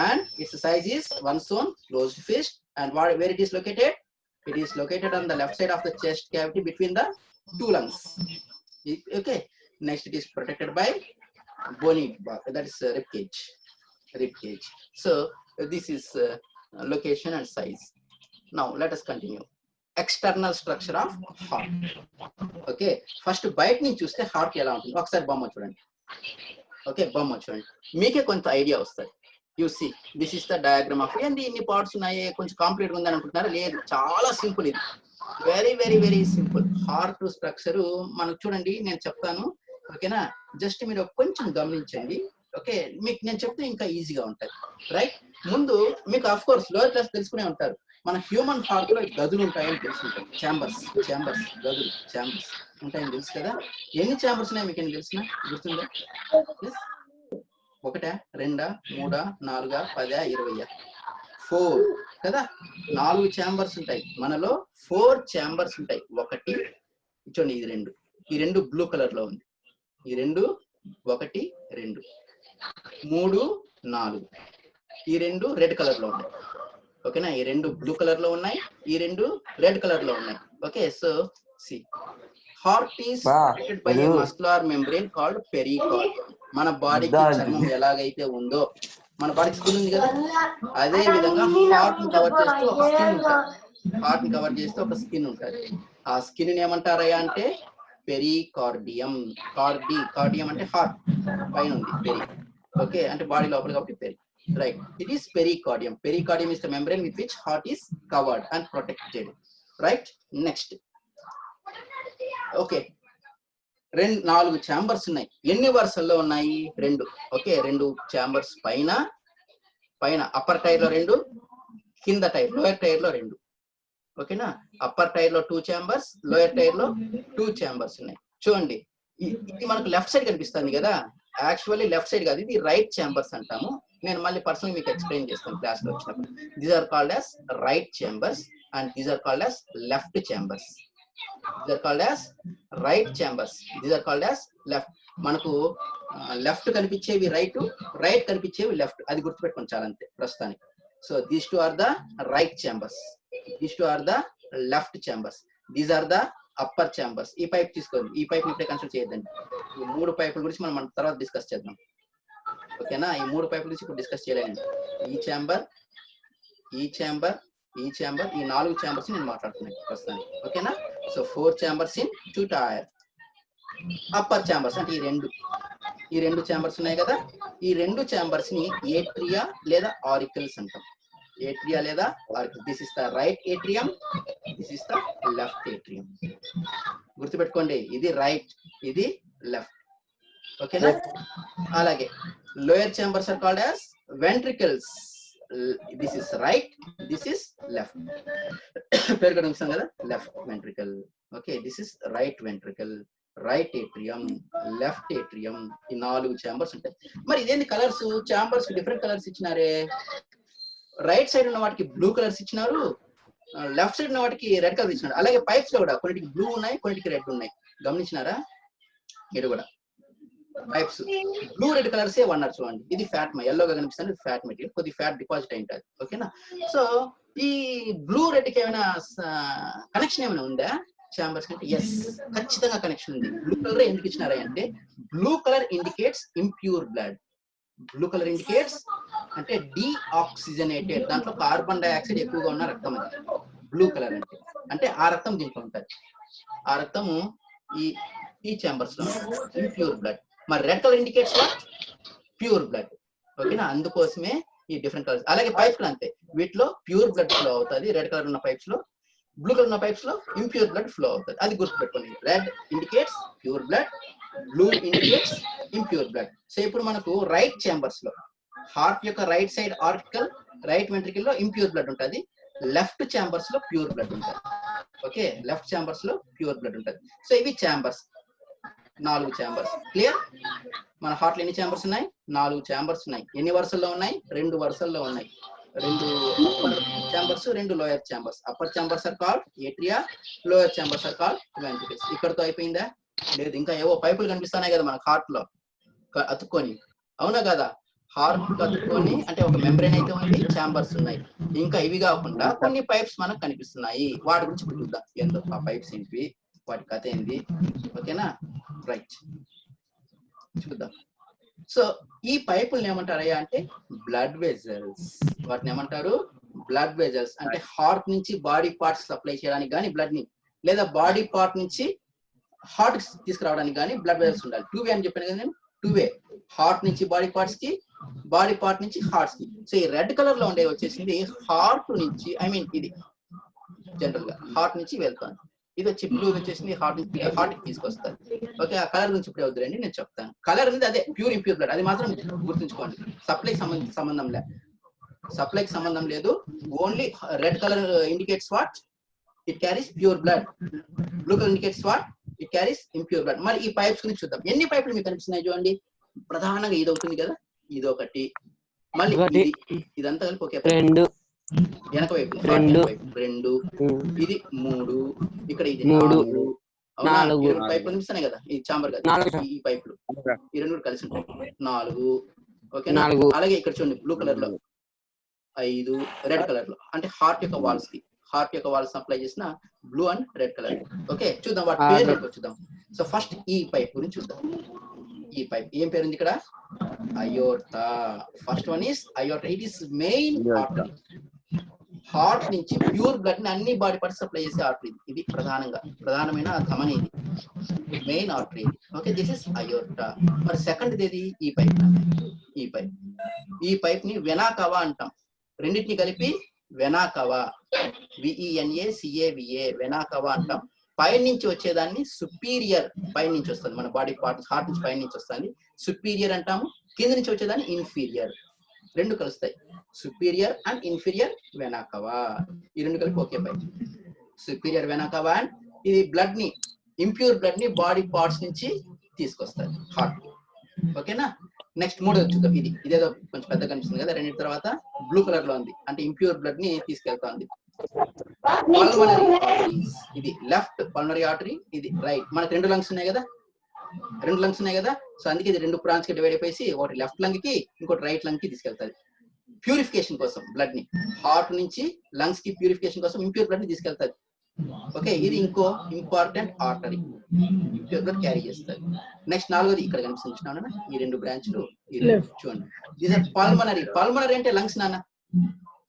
and its size is one stone, closed fist. And where it is located? It is located on the left side of the chest cavity between the 2 lungs. Okay. Next, it is protected by bony, that is rib cage. Rib cage. So this is location and size. Now let us continue. External structure of heart. Okay. First, బయట నుంచి చూస్తే heart ఎలా ఉంటుంది ఒకసారి బొమ్మ చూడండి. Okay, బొమ్మ చూడండి, మీకే కొంత ఐడియా వస్తుంది. You see this is the diagram of. ఏంది ఇన్ని పార్ట్స్ ఉన్నాయి, కొంచెం కాంప్లీట్ గా ఉందని అనుకుంటున్నారా? లేదు, చాలా సింపుల్ ఇది. Very very very simple. Heart structure మనకు చూడండి, నేను చెప్తాను. ఓకేనా, జస్ట్ మీరు కొంచెం గమనించండి. ఓకే, మీకు నేను చెప్తే ఇంకా ఈజీగా ఉంటుంది. రైట్, ముందు మీకు ఆఫ్ కోర్స్ లోయర్ క్లాస్ తెలుసుకునే ఉంటారు. మన హ్యూమన్ హార్ట్ లో గదులు ఉంటాయని తెలుసుకుంటారు. ఛాంబర్స్ గదులు ఛాంబర్స్ ఉంటాయని తెలుసు కదా. ఎన్ని ఛాంబర్స్ ఉన్నాయి మీకు ఏం తెలిసిన గుర్తుందా? 1, 2, 3, 4, 10, 20, 4 కదా. 4 ఛాంబర్స్ ఉంటాయి మనలో. 4 ఛాంబర్స్ ఉంటాయి. ఒకటి చూడండి, ఈ రెండు బ్లూ కలర్ లో ఉంది. ఈ 2 1 2 3 4. ఈ 2 రెడ్ కలర్ లో ఉన్నాయి. ఓకేనా, ఈ 2 బ్లూ కలర్ లో ఉన్నాయి, ఈ 2 రెడ్ కలర్ లో ఉన్నాయి. Okay, so see heart is protected by a muscular membrane called pericardium. మన బాడీకి చర్మం ఎలాగైతే ఉందో, మన బాడీకి స్కిన్ ఉంది కదా, అదే విధంగా హార్ట్ ని కవర్ చేస్తూ ఒక స్కిన్ ఉంటుంది. హార్ట్ ని కవర్ చేస్తూ ఒక స్కిన్ ఉంటుంది. ఆ స్కిన్ ని ఏమంటారయ్యా అంటే పెరికార్డియం. కార్డియం అంటే హార్ట్ పైన ఉంది, పెరి. ఓకే, అంటే బాడీ లోపల కాబట్టి peri. Right, it is pericardium. Pericardium is the membrane with which heart is covered and protected. Right, next. Okay, 4 chambers ఉన్నాయి. ఎన్ని వరుసల్లో ఉన్నాయి? 2. ఓకే, 2 ఛాంబర్స్ పైన అప్పర్ టైర్ లో 2, కింద టైర్ లోయర్ టైర్ లో 2. ఓకేనా, అప్పర్ టైర్ లో 2 ఛాంబర్స్, లోయర్ టైర్ లో 2 ఛాంబర్స్ ఉన్నాయి. చూడండి, ఇది మనకు లెఫ్ట్ సైడ్ కనిపిస్తుంది కదా. యాక్చువల్లీ లెఫ్ట్ సైడ్ కాదు, ఇది రైట్ ఛాంబర్స్ అంటాము. నేను మళ్ళీ పర్సనల్ మీకు ఎక్స్ప్లెయిన్ చేస్తాను క్లాస్ లో వచ్చినప్పుడు. These are called as right chambers and these are called as left chambers. These are called as right chambers, these are called as left. మనకు లెఫ్ట్ కనిపించేవి రైట్, రైట్ కనిపించేవి లెఫ్ట్. అది గుర్తుపెట్టుకోండి చాలా, అంతే ప్రస్తుతానికి. So these 2 are the right chambers, these 2 are the left chambers, these are the upper chambers. ఈ pipe తీసుకోండి, ఈ పైప్ ఇప్పుడే కన్సిడర్ చేయొద్దండి. ఈ 3 పైపుల గురించి మనం తర్వాత డిస్కస్ చేద్దాం. ఓకేనా, ఈ 3 పైపుల గురించి ఇప్పుడు డిస్కస్ చేయలేండి. ఈ ఛాంబర్, ఈ 4 ఛాంబర్స్ నేను మాట్లాడుతున్నాను ప్రస్తుతానికి. ఓకేనా, so 4 chambers in 2 tier. Upper chambers అంటే ఈ 2 ఛాంబర్స్ ఉన్నాయి కదా. ఈ 2 ఛాంబర్స్ ని ఏట్రియా లేదా ఆరికల్స్ అంటాం. ఏట్రియా లేదా auricle. This is the right atrium, this is the left atrium. గుర్తుపెట్టుకోండి, ఇది రైట్, ఇది లెఫ్ట్. ఓకేనా, అలాగే lower chambers are called as ventricles. This is right, this is left. పేరు కనిపిస్తాం కదా, left ventricle. Okay, this is right ventricle, right atrium, left atrium, ఈ 4 chambers ఉంటాయి. మరి ఇదేంటి కలర్స్, ఛాంబర్స్ డిఫరెంట్ కలర్స్ ఇచ్చినారే. రైట్ సైడ్ ఉన్న వాటికి బ్లూ కలర్స్ ఇచ్చినారు, లెఫ్ట్ సైడ్ ఉన్న వాటికి రెడ్ కలర్ ఇచ్చినారు. అలాగే పైప్స్ లో కూడా కొన్నిటికి బ్లూ ఉన్నాయి, కొన్నిటికి రెడ్ ఉన్నాయి. గమనించినారా? ఇది కూడా పైప్స్ బ్లూ రెడ్ కలర్సే వన్నారు చూడండి. ఇది ఫ్యాట్, ఎల్లోగా కనిపిస్తుంది, ఫ్యాట్ మెటీరియల్, కొద్ది ఫ్యాట్ డిపాజిట్ అయి ఉంటుంది. ఓకేనా? సో ఈ బ్లూ రెడ్ కి ఏమైనా కనెక్షన్ ఏమైనా ఉందా ఛాంబర్స్ కంటే? ఎస్, ఖచ్చితంగా కనెక్షన్ ఉంది. బ్లూ కలర్ ఎందుకు ఇచ్చినారా అంటే blue colour indicates impure blood. Blue colour indicates అంటే డీఆక్సిజనేటెడ్, దాంట్లో కార్బన్ డైఆక్సైడ్ ఎక్కువగా ఉన్న రక్తం అది బ్లూ కలర్ అంటే. అంటే ఆ రక్తం దీంట్లో ఉంటుంది, ఆ రక్తము ఈ ఛాంబర్స్ లో ఇంప్యూర్ బ్లడ్. మరి red colour indicates pure blood. ఓకేనా? అందుకోసమే ఈ డిఫరెంట్ కలర్స్. అలాగే పైప్స్ లో అంతే, వీటిలో ప్యూర్ బ్లడ్ ఫ్లో అవుతుంది రెడ్ కలర్ ఉన్న పైప్స్ లో, బ్లూ కలర్ ఉన్న పైప్స్ లో ఇంప్యూర్ బ్లడ్ ఫ్లో అవుతుంది. అది గుర్తుపెట్టుకోండి. Red indicates pure blood, blue indicates impure blood. So ఇప్పుడు మనకు రైట్ ఛాంబర్స్ లో హార్ట్ యొక్క right side article, right ventricle లో ఇంప్యూర్ బ్లడ్ ఉంటుంది, లెఫ్ట్ ఛాంబర్స్ లో ప్యూర్ బ్లడ్ ఉంటుంది. ఓకే, లెఫ్ట్ ఛాంబర్స్ లో ప్యూర్ బ్లడ్ ఉంటుంది. సో ఇవి ఛాంబర్స్, 4 ఛాంబర్స్. క్లియర్? మన హార్ట్ లో ఎన్ని ఛాంబర్స్ ఉన్నాయి? 4 ఛాంబర్స్ ఉన్నాయి. ఎన్ని వరుసల్లో ఉన్నాయి? 2 వరుసల్లో ఉన్నాయి. 2 upper chambers, 2 lower chambers. Upper chambers are called atria, lower chambers are called ventricles. ఇక్కడతో అయిపోయిందా? లేదు, ఇంకా ఏవో పైపులు కనిపిస్తున్నాయి కదా మనకు హార్ట్ లో అతుక్కొని, అవునా కదా? హార్ట్ అతుక్కొని అంటే ఒక మెంబ్రేన్ అయితే ఉంది, ఛాంబర్స్ ఉన్నాయి. ఇంకా ఇవి కాకుండా కొన్ని పైప్స్ మనకు కనిపిస్తున్నాయి. వాటి గురించి ఇప్పుడు చూద్దాం. ఏందో ఆ పైప్స్ ఏంటి, వాటి కథ ఏంది. ఓకేనా? రైట్, చూద్దాం. సో ఈ పైపుల్ని ఏమంటారయ్యా అంటే బ్లడ్ వెజల్స్. వాటిని ఏమంటారు? Blood vessels. అంటే హార్ట్ నుంచి బాడీ పార్ట్స్ సప్లై చేయడానికి కానీ బ్లడ్ ని, లేదా బాడీ పార్ట్ నుంచి హార్ట్ తీసుకురావడానికి కానీ బ్లడ్ వెజల్స్ ఉండాలి. 2 వే అని చెప్పాను కదా నేను, 2 వే. హార్ట్ నుంచి బాడీ పార్ట్స్ కి, బాడీ పార్ట్ నుంచి హార్ట్స్ కి. సో ఈ రెడ్ కలర్ లో ఉండే వచ్చేసింది హార్ట్ నుంచి, ఐ మీన్ ఇది జనరల్ గా హార్ట్ నుంచి వెళ్తాను. ఇది వచ్చి బ్లూ వచ్చేసింది హార్ట్ కి తీసుకొస్తారు. ఓకే, ఆ కలర్ గురించి ఇప్పుడే వద్దురండి, నేను చెప్తాను. కలర్ అనేది అదే ప్యూర్ ఇంప్యూర్ బ్లడ్, అది మాత్రం గుర్తుంచుకోండి. సప్లైకి సంబంధం లేదు, సప్లైకి సంబంధం లేదు. Only red colour indicates what it carries pure blood, blue colour indicates what it carries impure blood. మరి ఈ పైప్స్ గురించి చూద్దాం. ఎన్ని పైపులు మీకు కనిపిస్తున్నాయి చూడండి. ప్రధానంగా ఇది అవుతుంది కదా, ఇది ఒకటి, మళ్ళీ ఇదంతా కలిపి ఒకే పైపు. వెనక వైపు 2, ఇది 3, ఇక్కడ ఇది 4. అవునా? 2 పైపులు కనిపిస్తున్నాయి కదా, ఈ చాంబర్ కదా, ఈ పైపులు ఈ 2 కలిసి ఉంటాయి 4. ఓకేనా? అలాగే ఇక్కడ చూడండి బ్లూ కలర్ లో 5, రెడ్ కలర్ లో అంటే హార్ట్ యొక్క వాల్స్ కి, హార్ట్ యొక్క వాల్స్ సప్లై చేసిన blue and red colour. Okay, చూద్దాం వాటి పేరు చూద్దాం. సో ఫస్ట్ ఈ పైప్ గురించి చూద్దాం. ఈ పైప్ ఏం పేరు ఉంది ఇక్కడ? Aorta. First one is aorta. It is main artery. Heart నుంచి ప్యూర్ బ్లడ్ ని అన్ని బాడీ పార్ట్స్ సప్లై చేసే ఆర్టరీ. ఇది ప్రధానమైన ధమని, ఇది main artery. Okay, this is aorta. మరి సెకండ్ ఏది? ఈ పైప్. ఈ పైప్ ని వెనా కవా అంటాం. రెండింటిని కలిపి వెనా కవా, VENACAVA, వెనా కవా అంటాం. పైన నుంచి వచ్చేదాన్ని సుపీరియర్, పైన నుంచి వస్తుంది మన బాడీ పార్ట్, హార్ట్ నుంచి పైన నుంచి వస్తుంది, సుపీరియర్ అంటాము. కింద నుంచి వచ్చేదాన్ని ఇన్ఫీరియర్. 2 కలుస్తాయి, సుపీరియర్ అండ్ ఇన్ఫీరియర్ వెనా కవా. ఈ 2 కలిపి ఒకే పైప్, సుపీరియర్ వెనా కవా. అండ్ ఇది బ్లడ్ ని, ఇంప్యూర్ బ్లడ్ ని బాడీ పార్ట్స్ నుంచి తీసుకొస్తారు హార్ట్ కి. ఓకేనా? నెక్స్ట్ 3 చూద్దాం. ఇదేదో కొంచెం పెద్ద కనిపిస్తుంది కదా, 2 తర్వాత బ్లూ కలర్ లో ఉంది, అంటే ఇంప్యూర్ బ్లడ్ ని తీసుకెళ్తా. Pulmonary arteries. ఇది లెఫ్ట్ పల్మనరీ ఆర్టరీ, ఇది రైట్. మనకు 2 లంగ్స్ ఉన్నాయి కదా, 2 లంగ్స్ ఉన్నాయి కదా. సో అందుకే ఇది 2 బ్రాంచ్ కి డివైడ్ అయిపోయి ఒకటి లెఫ్ట్ లంగ్ కి, ఇంకోటి రైట్ లంగ్ కి తీసుకెళ్తాది. ప్యూరిఫికేషన్ కోసం బ్లడ్ ని, హార్ట్ నుంచి లంగ్స్ కి ప్యూరిఫికేషన్ కోసం ఇంప్యూర్ బ్లడ్ ని తీసుకెళ్తాది. ఓకే, ఇది ఇంకో important artery, impure blood carry చేస్తారు. నెక్స్ట్ 4వది ఇక్కడ కనిపిస్తున్నాను, ఈ 2 బ్రాంచ్లు చూడండి. These are pulmonary. పల్మనరీ అంటే లంగ్స్ నాన్న,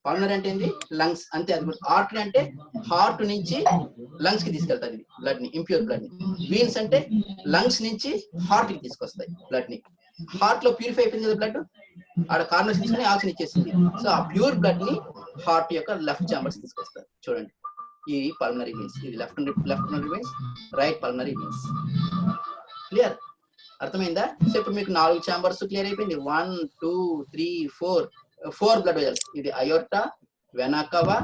పల్మనరీ అంటే ఏంది? లంగ్స్ అంతే. అది ఆర్టరీ అంటే హార్ట్ నుంచి లంగ్స్ కి తీసుకెళ్తాది బ్లడ్ ని, ఇంప్యూర్ బ్లడ్ ని. వీన్స్ అంటే లంగ్స్ నుంచి హార్ట్ కి తీసుకొస్తాయి బ్లడ్ ని. హార్ట్ లో ప్యూరిఫై అయిపోయింది కదా బ్లడ్, ఆడ కార్నర్స్ తీసుకుని ఆక్సిజన్ ఇచ్చేసింది. సో ఆ ప్యూర్ బ్లడ్ ని హార్ట్ యొక్క లెఫ్ట్ ఛాంబర్స్ తీసుకొస్తారు. చూడండి, ఈ పల్మనరీ వీన్స్, ఇది left pulmonary veins, right pulmonary veins. Clear? అర్థమైందా? సో ఇప్పుడు మీకు 4 ఛాంబర్స్ క్లియర్ అయిపోయింది. 1, 2, 3, 4 బ్లడ్ వెజల్స్. ఇది అయోర్టా, వెనా కవా,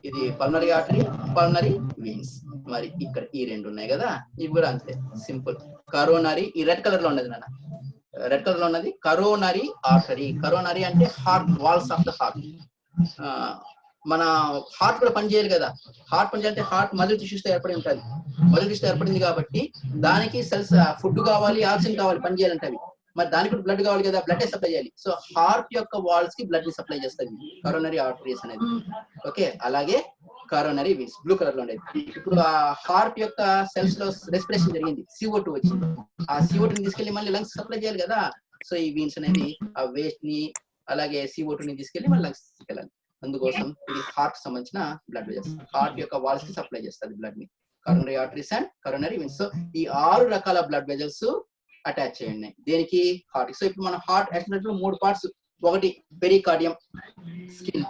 ఇది పల్మనరీ ఆర్టరీ, పల్మనరీ వీన్స్. మరి ఇక్కడ ఈ 2 ఉన్నాయి కదా, ఇవి కూడా అంతే సింపుల్. కరోనరీ, ఈ రెడ్ కలర్ లో ఉన్నది నాన్న, రెడ్ కలర్ లో ఉన్నది కరోనరీ ఆర్టరీ. కరోనరీ అంటే heart, walls of the heart. మన హార్ట్ కూడా పనిచేయాలి కదా, హార్ట్ పనిచేయాలంటే హార్ట్ మజిల్ టిష్యూస్ తో ఏర్పడి ఉంటుంది. మజిల్ టిష్యూస్ ఏర్పడింది కాబట్టి దానికి సెల్స్ ఫుడ్ కావాలి, ఆక్సిజన్ కావాలి, పనిచేయాలంటే అవి. మరి దానికి కూడా బ్లడ్ కావాలి కదా, బ్లడ్ సప్లై చేయాలి. సో హార్ట్ యొక్క వాల్స్ కి బ్లడ్ ని సప్లై చేస్తుంది కరోనరీ ఆర్టరీస్ అనేది. ఓకే, అలాగే కరోనరీ వీన్స్ బ్లూ కలర్ లో ఉండేది. ఇప్పుడు ఆ హార్ట్ యొక్క సెల్స్ లో రెస్పిరేషన్ జరిగింది, CO2 వచ్చింది. ఆ CO2 ని తీసుకెళ్లి మళ్ళీ లంగ్స్ సప్లై చేయాలి కదా. సో ఈ వీన్స్ అనేది ఆ వేస్ట్ ని అలాగే CO2 ని తీసుకెళ్లి మళ్ళీ లంగ్స్ తీసుకెళ్ళాలి. అందుకోసం ఇది హార్ట్ సంబంధించిన బ్లడ్ వెజల్స్. హార్ట్ యొక్క వాల్స్ కి సప్లై చేస్తుంది బ్లడ్ ని, coronary arteries and coronary veins. So ఈ 6 రకాల బ్లడ్ వెజల్స్ అటాచ్ చేయండి దేనికి, హార్ట్. సో ఇప్పుడు మన హార్ట్ యాక్చువల్ 3 పార్ట్స్. ఒకటి పెరికార్డియం, స్కిన్.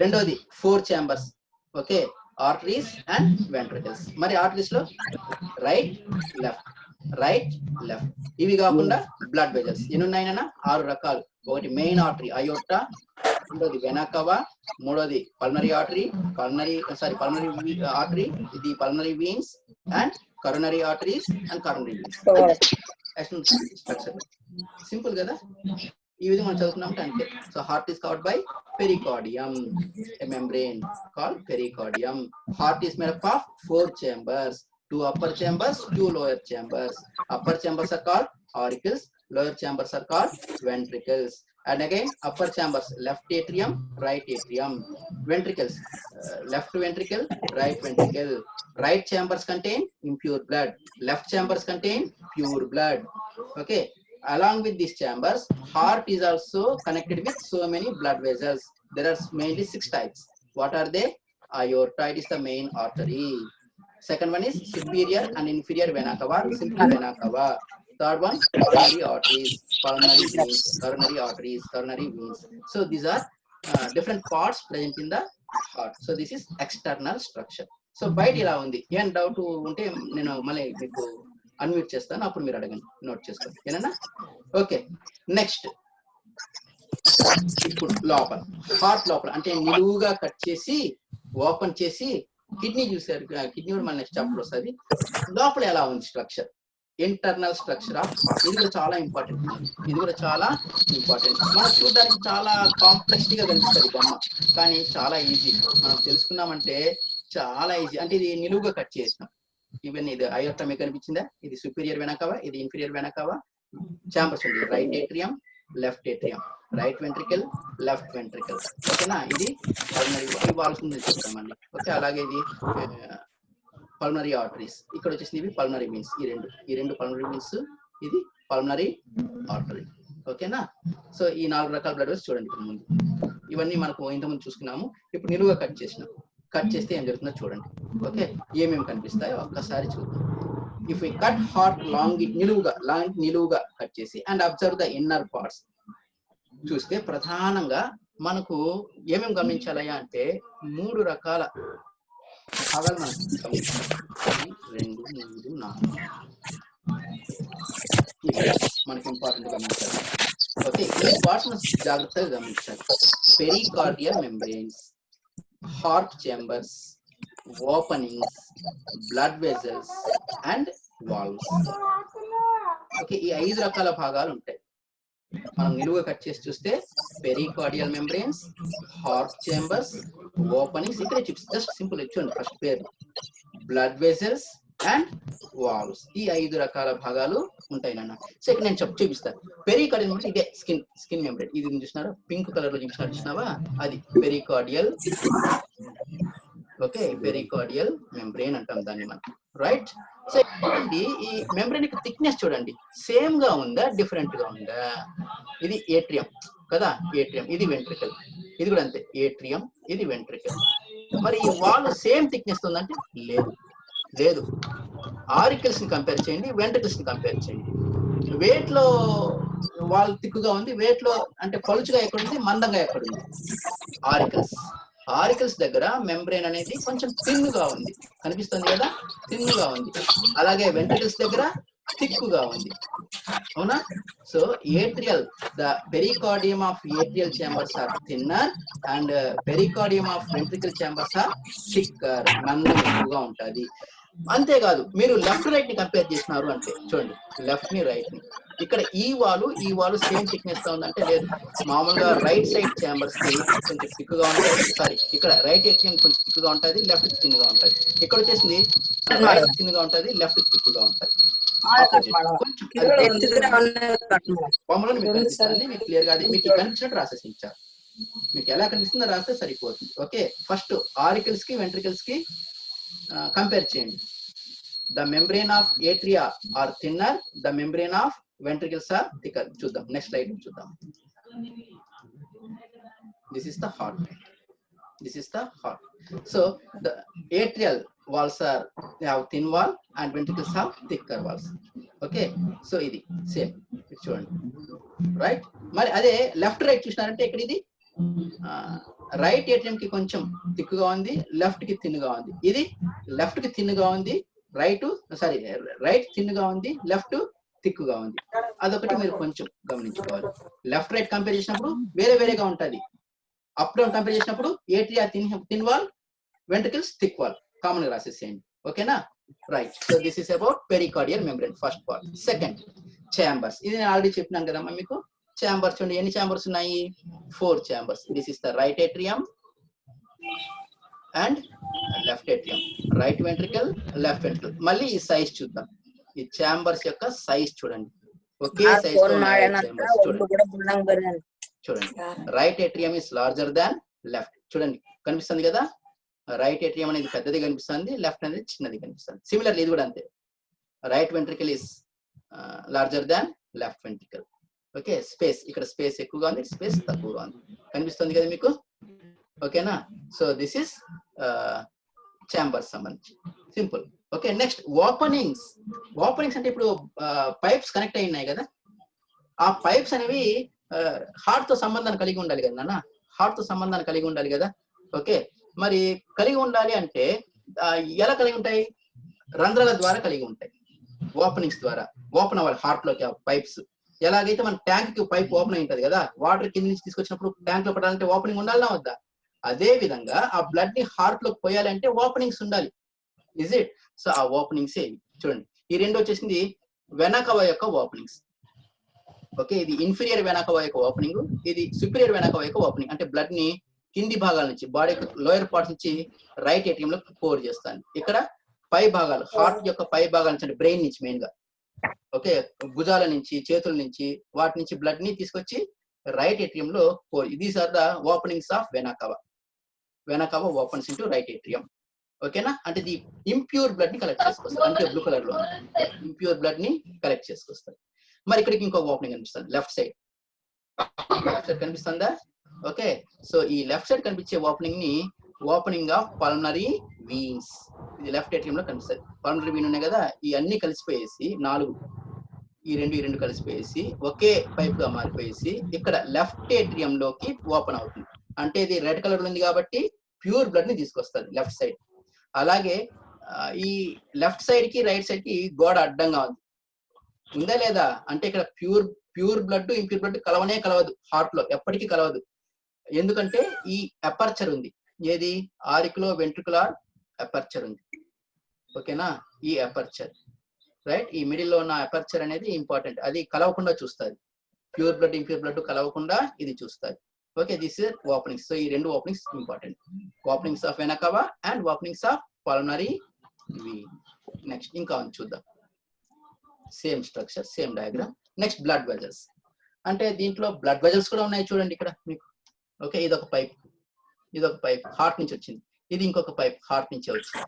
రెండోది 4 chambers, okay, arteries and ventricles. మరి ఆర్టరీస్ లో రైట్ లెఫ్ట్. ఇవి కాకుండా బ్లడ్ వెజల్స్ ఎన్ని ఉన్నాయన్నా? 6 రకాలు. ఒకటి మెయిన్ ఆర్టరీ అయోర్టా, రెండోది వెనా కవా, మూడోది పల్మనరీ ఆర్టరీ, పల్మనరీ ఆర్టరీ, ఇది pulmonary veins and coronary arteries and coronary veins. Structure simple కదా, ఈ విధంగా మనం చదువుకున్నాం అంతే. So heart is covered by pericardium, a membrane called pericardium. Heart is made up of 4 chambers, 2 upper chambers, 2 lower chambers. Upper chambers are called auricles, lower chambers are called ventricles. And again upper chambers, left atrium, right atrium. Ventricles, left ventricle, right ventricle. Right chambers contain impure blood, left chambers contain pure blood. Okay, along with these chambers, heart is also connected with so many blood vessels. There are mainly 6 types. What are they? Aorta, it is the main artery. Second one is superior and inferior vena cava, simple vena cava. Third one, pulmonary arteries, pulmonary veins, coronary arteries, coronary veins. So these are different parts present in the heart. So this is external structure. So బయట ఇలా ఉంది. ఏం doubt ఉంటే నేను మళ్ళీ మీకు unmute చేస్తాను, అప్పుడు మీరు అడగండి, నోట్ చేసుకోండి, ఏనా? ఓకే, నెక్స్ట్ ఇప్పుడు లోపల, హార్ట్ లోపల అంటే నిలువుగా కట్ చేసి ఓపెన్ చేసి కిడ్నీ చూసారు, కిడ్నీ కూడా మళ్ళీ నెక్స్ట్ చాప్టర్ వస్తుంది. లోపల ఎలా ఉంది structure, internal structure of heart. ఇది కూడా చాలా ఇంపార్టెంట్, మనం చూడడానికి చాలా కాంప్లెక్స్ గా కనిపిస్తుంది బొమ్మ, కానీ చాలా ఈజీ. మనం తెలుసుకున్నామంటే చాలా ఈజీ. అంటే ఇది నిలువుగా కట్ చేసినాం. ఈవెన్ ఇది అయోర్టా మీకు కనిపించిందా, ఇది సుపీరియర్ వెనా కవా, ఇది ఇన్ఫీరియర్ వెనా కవా. చాంబర్స్ ఉంది, right atrium, left atrium, right ventricle, left ventricle. ఓకేనా, ఇది పల్మనరీ వాల్స్ ఉంది చెప్తామండి. ఓకే, అలాగే ఇది పల్మనరీ ఆర్టరీస్. ఇక్కడ వచ్చేసి ఇవి పల్మనరీ వీన్స్, ఈ రెండు పల్మనరీ వీన్స్, ఇది పల్మనరీ ఆర్టరీ. ఓకేనా, సో ఈ 4 రకాల బ్లడ్ వెసల్స్ చూడండి. ఇప్పుడు ముందు ఇవన్నీ మనకు ఇంతకుముందు చూసుకున్నాము. ఇప్పుడు నిలువుగా కట్ చేసినాం. కట్ చేస్తే ఏం జరుగుతుందో చూడండి. ఓకే, ఏమేమి కనిపిస్తాయో ఒక్కసారి చూద్దాం. ఇఫ్ వి కట్ హార్ట్ నిలువుగా కట్ చేసి and observe the inner parts చూస్తే ప్రధానంగా మనకు ఏమేమి గమనించాలయ్యా అంటే 3 రకాల భాగాలు మనకు గమనించాలి. 2, 3, 4 మనకి ఇంపార్టెంట్ గమనించాలి. ఓకే, ఈ పార్ట్స్ మనం జాగ్రత్తగా గమనించాలి. Pericardial membranes, heart chambers, openings, blood vessels and valves. Okay, ఈ 5 రకాల భాగాలు ఉంటాయి. మనం నిలువుగా కట్ చేసి చూస్తే pericardial membranes, heart chambers, openings, ఇక్కడే చూపిస్తే జస్ట్ సింపుల్ చూడండి ఫస్ట్ పేరు, బ్లడ్ వెసల్స్ అండ్ వాల్వ్స్. ఈ 5 రకాల భాగాలు ఉంటాయి నాన్న. సో ఇక్కడ నేను చూపిస్తాను. పెరికార్డియల్ అంటే ఇదే స్కిన్ మెంబ్రేన్. ఇది చూసినారా, పింక్ కలర్ లో చూసినావా, అది పెరికార్డియల్. ఓకే, పెరికార్డియల్ మెంబ్రేన్ అంటాం దాన్ని మనం, రైట్? సో ఈ మెంబ్రేన్ యొక్క థిక్నెస్ చూడండి, సేమ్ గా ఉందా, డిఫరెంట్ గా ఉందా? ఇది ఏట్రియం కదా, ఏట్రియం, ఇది వెంట్రికల్, ఇది కూడా అంతే, ఏట్రియం, ఇది వెంట్రికల్. మరి ఈ వాల్ సేమ్ థిక్నెస్ ఉందంటే లేదు. ఆరికల్స్ ని కంపేర్ చేయండి, వెంట్రికల్స్ ని కంపేర్ చేయండి. వెయిట్ లో వాల్ తిక్కుగా ఉంది, వెయిట్ లో అంటే పలుచుగా ఎక్కడుంది, మందంగా ఎక్కడుంది? ఆరికల్స్ దగ్గర మెంబ్రేన్ అనేది కొంచెం థిన్గా ఉంది, కనిపిస్తుంది కదా, థిన్గా ఉంది. అలాగే వెంట్రికల్స్ దగ్గర థిక్గా ఉంది, అవునా? So atrial, the pericardium of atrial chambers are thinner and pericardium of ventricle chambers are thicker, మందం ఎక్కువగా ఉంటుంది. అంతేకాదు మీరు లెఫ్ట్ రైట్ ని కంపేర్ చేసినారు అంటే చూడండి, లెఫ్ట్ ని రైట్ ని, ఇక్కడ ఈ వాలు సేమ్ థిక్నెస్ తో ఉందంటే లేదు. మామూలుగా రైట్ సైడ్ ఛాంబర్స్ కి కొంచెం థిక్ గా ఉంటాయి, సారీ ఇక్కడ రైట్ ఏటీఎం కొంచెం థిక్ గా ఉంటుంది, లెఫ్ట్ థిన్ గా ఉంటుంది. ఇక్కడ వచ్చేసింది రైట్ థిన్ గా ఉంటుంది, లెఫ్ట్ థిక్ గా ఉంటుంది. కొంచెం బొమ్మలను మీకు కనిపిస్తుంది, మీకు క్లియర్ గా అది మీకు కనిపించినట్టు రాసేసి ఇచ్చారు. మీకు ఎలా కనిపిస్తుందో రాస్తే సరిపోతుంది. ఓకే, ఫస్ట్ ఆరికల్స్ కి వెంట్రికల్స్ కి కంపేర్ చేయండి. The membrane of atria are thinner, the membrane of ventricles are thicker. చూద్దాం నెక్స్ట్ స్లైడ్ చూద్దాం. This is the heart, this is the heart. So the atrial walls are have thin wall and ventricles have thicker walls. Okay, so ఇది same చూడండి, right. మరి అదే left right చూసినారంటే ఇక్కడ ఇది right atrium కి కొంచెం థిక్గా ఉంది, లెఫ్ట్ కి థిన్ గా ఉంది. ఇది లెఫ్ట్ కి థిన్ గా ఉంది, రైట్ థిన్ గా ఉంది, లెఫ్ట్ థిక్ గా ఉంది. అదొకటి మీరు కొంచెం గమనించుకోవాలి. లెఫ్ట్ రైట్ కంపేర్ చేసినప్పుడు వేరే వేరేగా ఉంటుంది. అప్ డౌన్ కంపేర్ చేసినప్పుడు atria thin wall, ventricles thick wall common గా రాసేసేయండి. ఓకేనా, right. So this is about pericardial membrane first part. Second chambers, ఇది నేను ఆల్రెడీ చెప్పినాను కదమ్మా మీకు. ఛాంబర్స్ చూడండి, ఎన్ని ఛాంబర్స్ ఉన్నాయి? 4 chambers. This is the right atrium and left atrium, right ventricle, left ventricle. మళ్ళీ ఈ సైజ్ చూద్దాం, ఈ ఛాంబర్స్ యొక్క సైజ్ చూడండి, ఒకే సైజ్ చూడండి. Right atrium is larger than left. చూడండి కనిపిస్తుంది కదా, రైట్ ఏట్రియం అనేది పెద్దది కనిపిస్తుంది, లెఫ్ట్ అనేది చిన్నది కనిపిస్తుంది. సిమిలర్లీ ఇది కూడా అంతే, right ventricle is larger than left ventricle. Okay, space ఇక్కడ స్పేస్ ఎక్కువగా ఉంది, స్పేస్ తక్కువగా ఉంది, కనిపిస్తుంది కదా మీకు. ఓకేనా, సో దిస్ ఇస్ ఛాంబర్స్ సంబంధించి simple. Okay, next openings. Openings అంటే ఇప్పుడు పైప్స్ కనెక్ట్ అయి ఉన్నాయి కదా, ఆ పైప్స్ అనేవి హార్ట్ తో సంబంధాన్ని కలిగి ఉండాలి కదా నాన్న, హార్ట్ తో సంబంధాన్ని కలిగి ఉండాలి కదా. ఓకే, మరి కలిగి ఉండాలి అంటే ఎలా కలిగి ఉంటాయి? రంధ్రాల ద్వారా కలిగి ఉంటాయి, ఓపెనింగ్స్ ద్వారా ఓపెన్ అవ్వాలి హార్ట్ లోకి ఆ పైప్స్. ఎలాగైతే మన ట్యాంక్ కి పైప్ ఓపెన్ అయి ఉంటది కదా, వాటర్ కింద నుంచి తీసుకొచ్చినప్పుడు ట్యాంక్ లో పడాలంటే ఓపెనింగ్ ఉండాలన్నా వద్దా? అదే విధంగా ఆ బ్లడ్ ని హార్ట్ లోకి పోయాలి అంటే ఓపెనింగ్స్ ఉండాలి. Is it? సో ఆ ఓపెనింగ్స్ చూడండి, ఈ రెండు వచ్చేసింది వెనకవ యొక్క ఓపెనింగ్స్. ఓకే, ఇది ఇన్ఫీరియర్ వెనకవ యొక్క ఓపెనింగ్, ఇది సుపీరియర్ వెనకవ యొక్క ఓపెనింగ్. అంటే బ్లడ్ ని కింది భాగాల నుంచి, బాడీ లోయర్ పార్ట్స్ నుంచి రైట్ ఏటీఎం లో పోర్ చేస్తాను. ఇక్కడ పై భాగాలు, హార్ట్ యొక్క పై భాగాల నుంచి, అంటే బ్రెయిన్ నుంచి మెయిన్ గా, ఓకే, భుజాల నుంచి, చేతుల నుంచి, వాటి నుంచి బ్లడ్ ని తీసుకొచ్చి రైట్ ఏటీఎం లో pour. These are the openings of vena cava. Vena cava opens into right atrium. ఓకేనా, అంటే ది ఇంప్యూర్ బ్లడ్ ని కలెక్ట్ చేసుకొస్తారు, అంటే బ్లూ కలర్ లో ఇంప్యూర్ బ్లడ్ ని కలెక్ట్ చేసుకొస్తారు. మరి ఇక్కడికి ఇంకొక ఓపెనింగ్ కనిపిస్తుంది, లెఫ్ట్ సైడ్. లెఫ్ట్ సైడ్ కనిపిస్తుందా? ఓకే, సో ఈ లెఫ్ట్ సైడ్ కనిపించే ఓపెనింగ్ ని ఓపెనింగ్ ఆఫ్ పల్మనరీ వీన్స్, ఇది లెఫ్ట్ ఏట్రియం లో కనిపిస్తుంది. పల్మనరీ వీన్ ఉన్నాయి కదా, ఈ అన్ని కలిసిపోయేసి 4, ఈ రెండు కలిసిపోయేసి ఒకే పైప్ గా మారిపోయేసి ఇక్కడ లెఫ్ట్ ఏట్రియం లోకి ఓపెన్ అవుతుంది. అంటే ఇది రెడ్ కలర్ ఉంది కాబట్టి ప్యూర్ బ్లడ్ ని తీసుకొస్తుంది లెఫ్ట్ సైడ్. అలాగే ఈ లెఫ్ట్ సైడ్ కి రైట్ సైడ్ కి గోడ అడ్డంగా ఉంది, ఉందా లేదా? అంటే ఇక్కడ ప్యూర్ బ్లడ్, ఇంప్యూర్ బ్లడ్ కలవదు, హార్ట్ లో ఎప్పటికీ కలవదు. ఎందుకంటే ఈ అపర్చర్ ఉంది, ఏది? ఆరికులో వెంట్రికులర్ అపర్చర్ ఉంది. ఓకేనా, ఈ అపర్చర్, రైట్, ఈ మిడిల్ లో ఉన్న అపర్చర్ అనేది ఇంపార్టెంట్, అది కలవకుండా చూస్తుంది. ప్యూర్ బ్లడ్, ఇంప్యూర్ బ్లడ్ కలవకుండా ఇది చూస్తుంది. Okay, this is openings. So ఈ రెండు openings important, openings of vena cava and openings of pulmonary vein. Next ఇంకా చూద్దాం, same structure, same diagram. Next blood vessels. అంటే దీంట్లో బ్లడ్ వెజల్స్ కూడా ఉన్నాయి చూడండి ఇక్కడ మీకు. ఓకే, ఇదొక పైప్ హార్ట్ నుంచి వచ్చింది, ఇది ఇంకొక పైప్ హార్ట్ నుంచి వచ్చింది.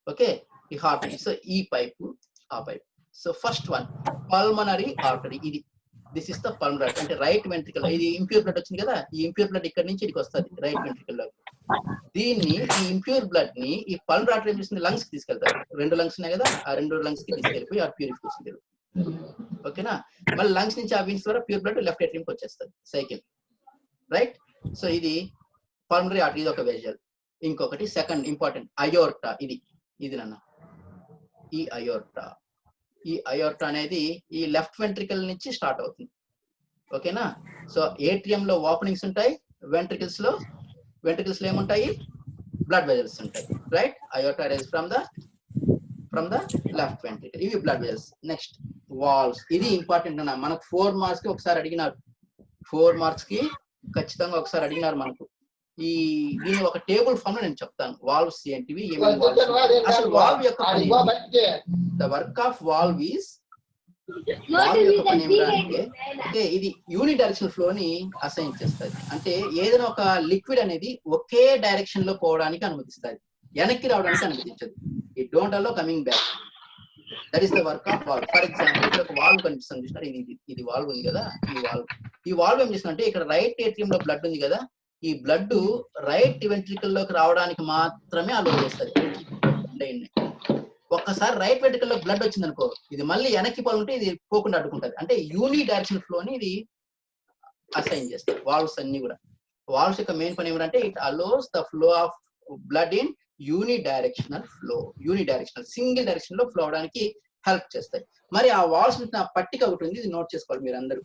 ఓకే, ఈ హార్ట్ నుంచి, సో ఈ పైపు, ఆ pipe. So first one pulmonary artery, ఇది దిస్ ఇస్ ద పల్మనరీ, అంటే రైట్ వెంట్రికల్. ఇది ఇంప్యూర్ బ్లడ్ వచ్చింది కదా, ఈ ఇంప్యూర్ బ్లడ్ ఇక్కడ నుంచి ఇక్కడికి వస్తుంది రైట్ వెంట్రికల్ లో. దీన్ని, ఈ ఇంప్యూర్ బ్లడ్ ని ఈ పల్మనరీ ఆర్టరీ ఏం చేస్తుంది? లంగ్స్ కి తీసుకెళ్తారు. 2 లంగ్స్ ఉన్నాయి కదా, ఆ 2 లంగ్స్ కి తీసుకెళ్ళిపోయి ఆ ప్యూరిఫికేషన్ జరుగుతుంది. ఓకేనా, మళ్ళీ లంగ్స్ నుంచి ఆ వీన్స్ ద్వారా ప్యూర్ బ్లడ్ లెఫ్ట్ ఏట్రియంకి వచ్చేస్తుంది, సైకిల్, రైట్. సో ఇది పల్మనరీ ఆర్టరీ, ఇది ఒక వెజల్. ఇంకొకటి సెకండ్ ఇంపార్టెంట్ అయోర్టా, ఇది నాన్న, ఈ అయోర్టా అనేది ఈ లెఫ్ట్ వెంట్రికల్ నుంచి స్టార్ట్ అవుతుంది. ఓకేనా, సో ఏట్రియం లో ఓపెనింగ్స్ ఉంటాయి, వెంట్రికల్స్ లో ఏముంటాయి? బ్లడ్ వెజల్స్ ఉంటాయి, right. Aorta rise from the from the left ventricle. ఇవి బ్లడ్ వెజల్స్. Next valves. ఇది ఇంపార్టెంట్ అన్న, మనకు 4 మార్క్స్ కి ఒకసారి అడిగినారు. 4 మార్క్స్ కి ఖచ్చితంగా ఒకసారి అడిగినారు మనకు. దీని ఒక టేబుల్ ఫామ్ లో నేను చెప్తాను. వాల్వ్స్ ఏంటివి, ఏమేమి వాల్వ్స్. అసలు వాల్వ్ యొక్క పని, the work of valve is, valve యొక్క పని ఏమిటంటే ఇది యూని డైరెక్షన్ ఫ్లో ని అసైన్ చేస్తుంది. అంటే ఏదైనా ఒక లిక్విడ్ అనేది ఒకే డైరెక్షన్ లో పోవడానికి అనుమతిస్తుంది, వెనక్కి రావడానికి అనుమతించదు. It don't allow coming back. That is the work of valve. For example ఇక్కడ ఒక వాల్వ్ కనిపిస్తుంది చూసినారు, ఇది వాల్వ్ ఉంది కదా. ఈ వాల్వ్ ఏం చేస్తుందంటే, ఇక్కడ రైట్ ఏట్రియం లో బ్లడ్ ఉంది కదా, ఈ బ్లడ్ రైట్ వెంట్రికల్ లోకి రావడానికి మాత్రమే అలో చేస్తుంది. ఒక్కసారి రైట్ వెంట్రికల్ లో బ్లడ్ వచ్చింది అనుకో, ఇది మళ్ళీ వెనక్కి పోవాలంటే ఇది పోకుండా అడ్డుకుంటది. అంటే యూని డైరెక్షన్ ఫ్లో ని ఇది అసైన్ చేస్తుంది. వాల్వ్స్ అన్ని కూడా, వాల్వ్స్ యొక్క మెయిన్ పని ఏమిటంటే it allows the flow of blood in unidirectional flow. Unidirectional, single direction లో ఫ్లో అవడానికి హెల్ప్ చేస్తాయి. మరి ఆ వాల్వ్స్ పట్టిక ఒకటి ఉంది, ఇది నోట్ చేసుకోవాలి మీరు అందరూ.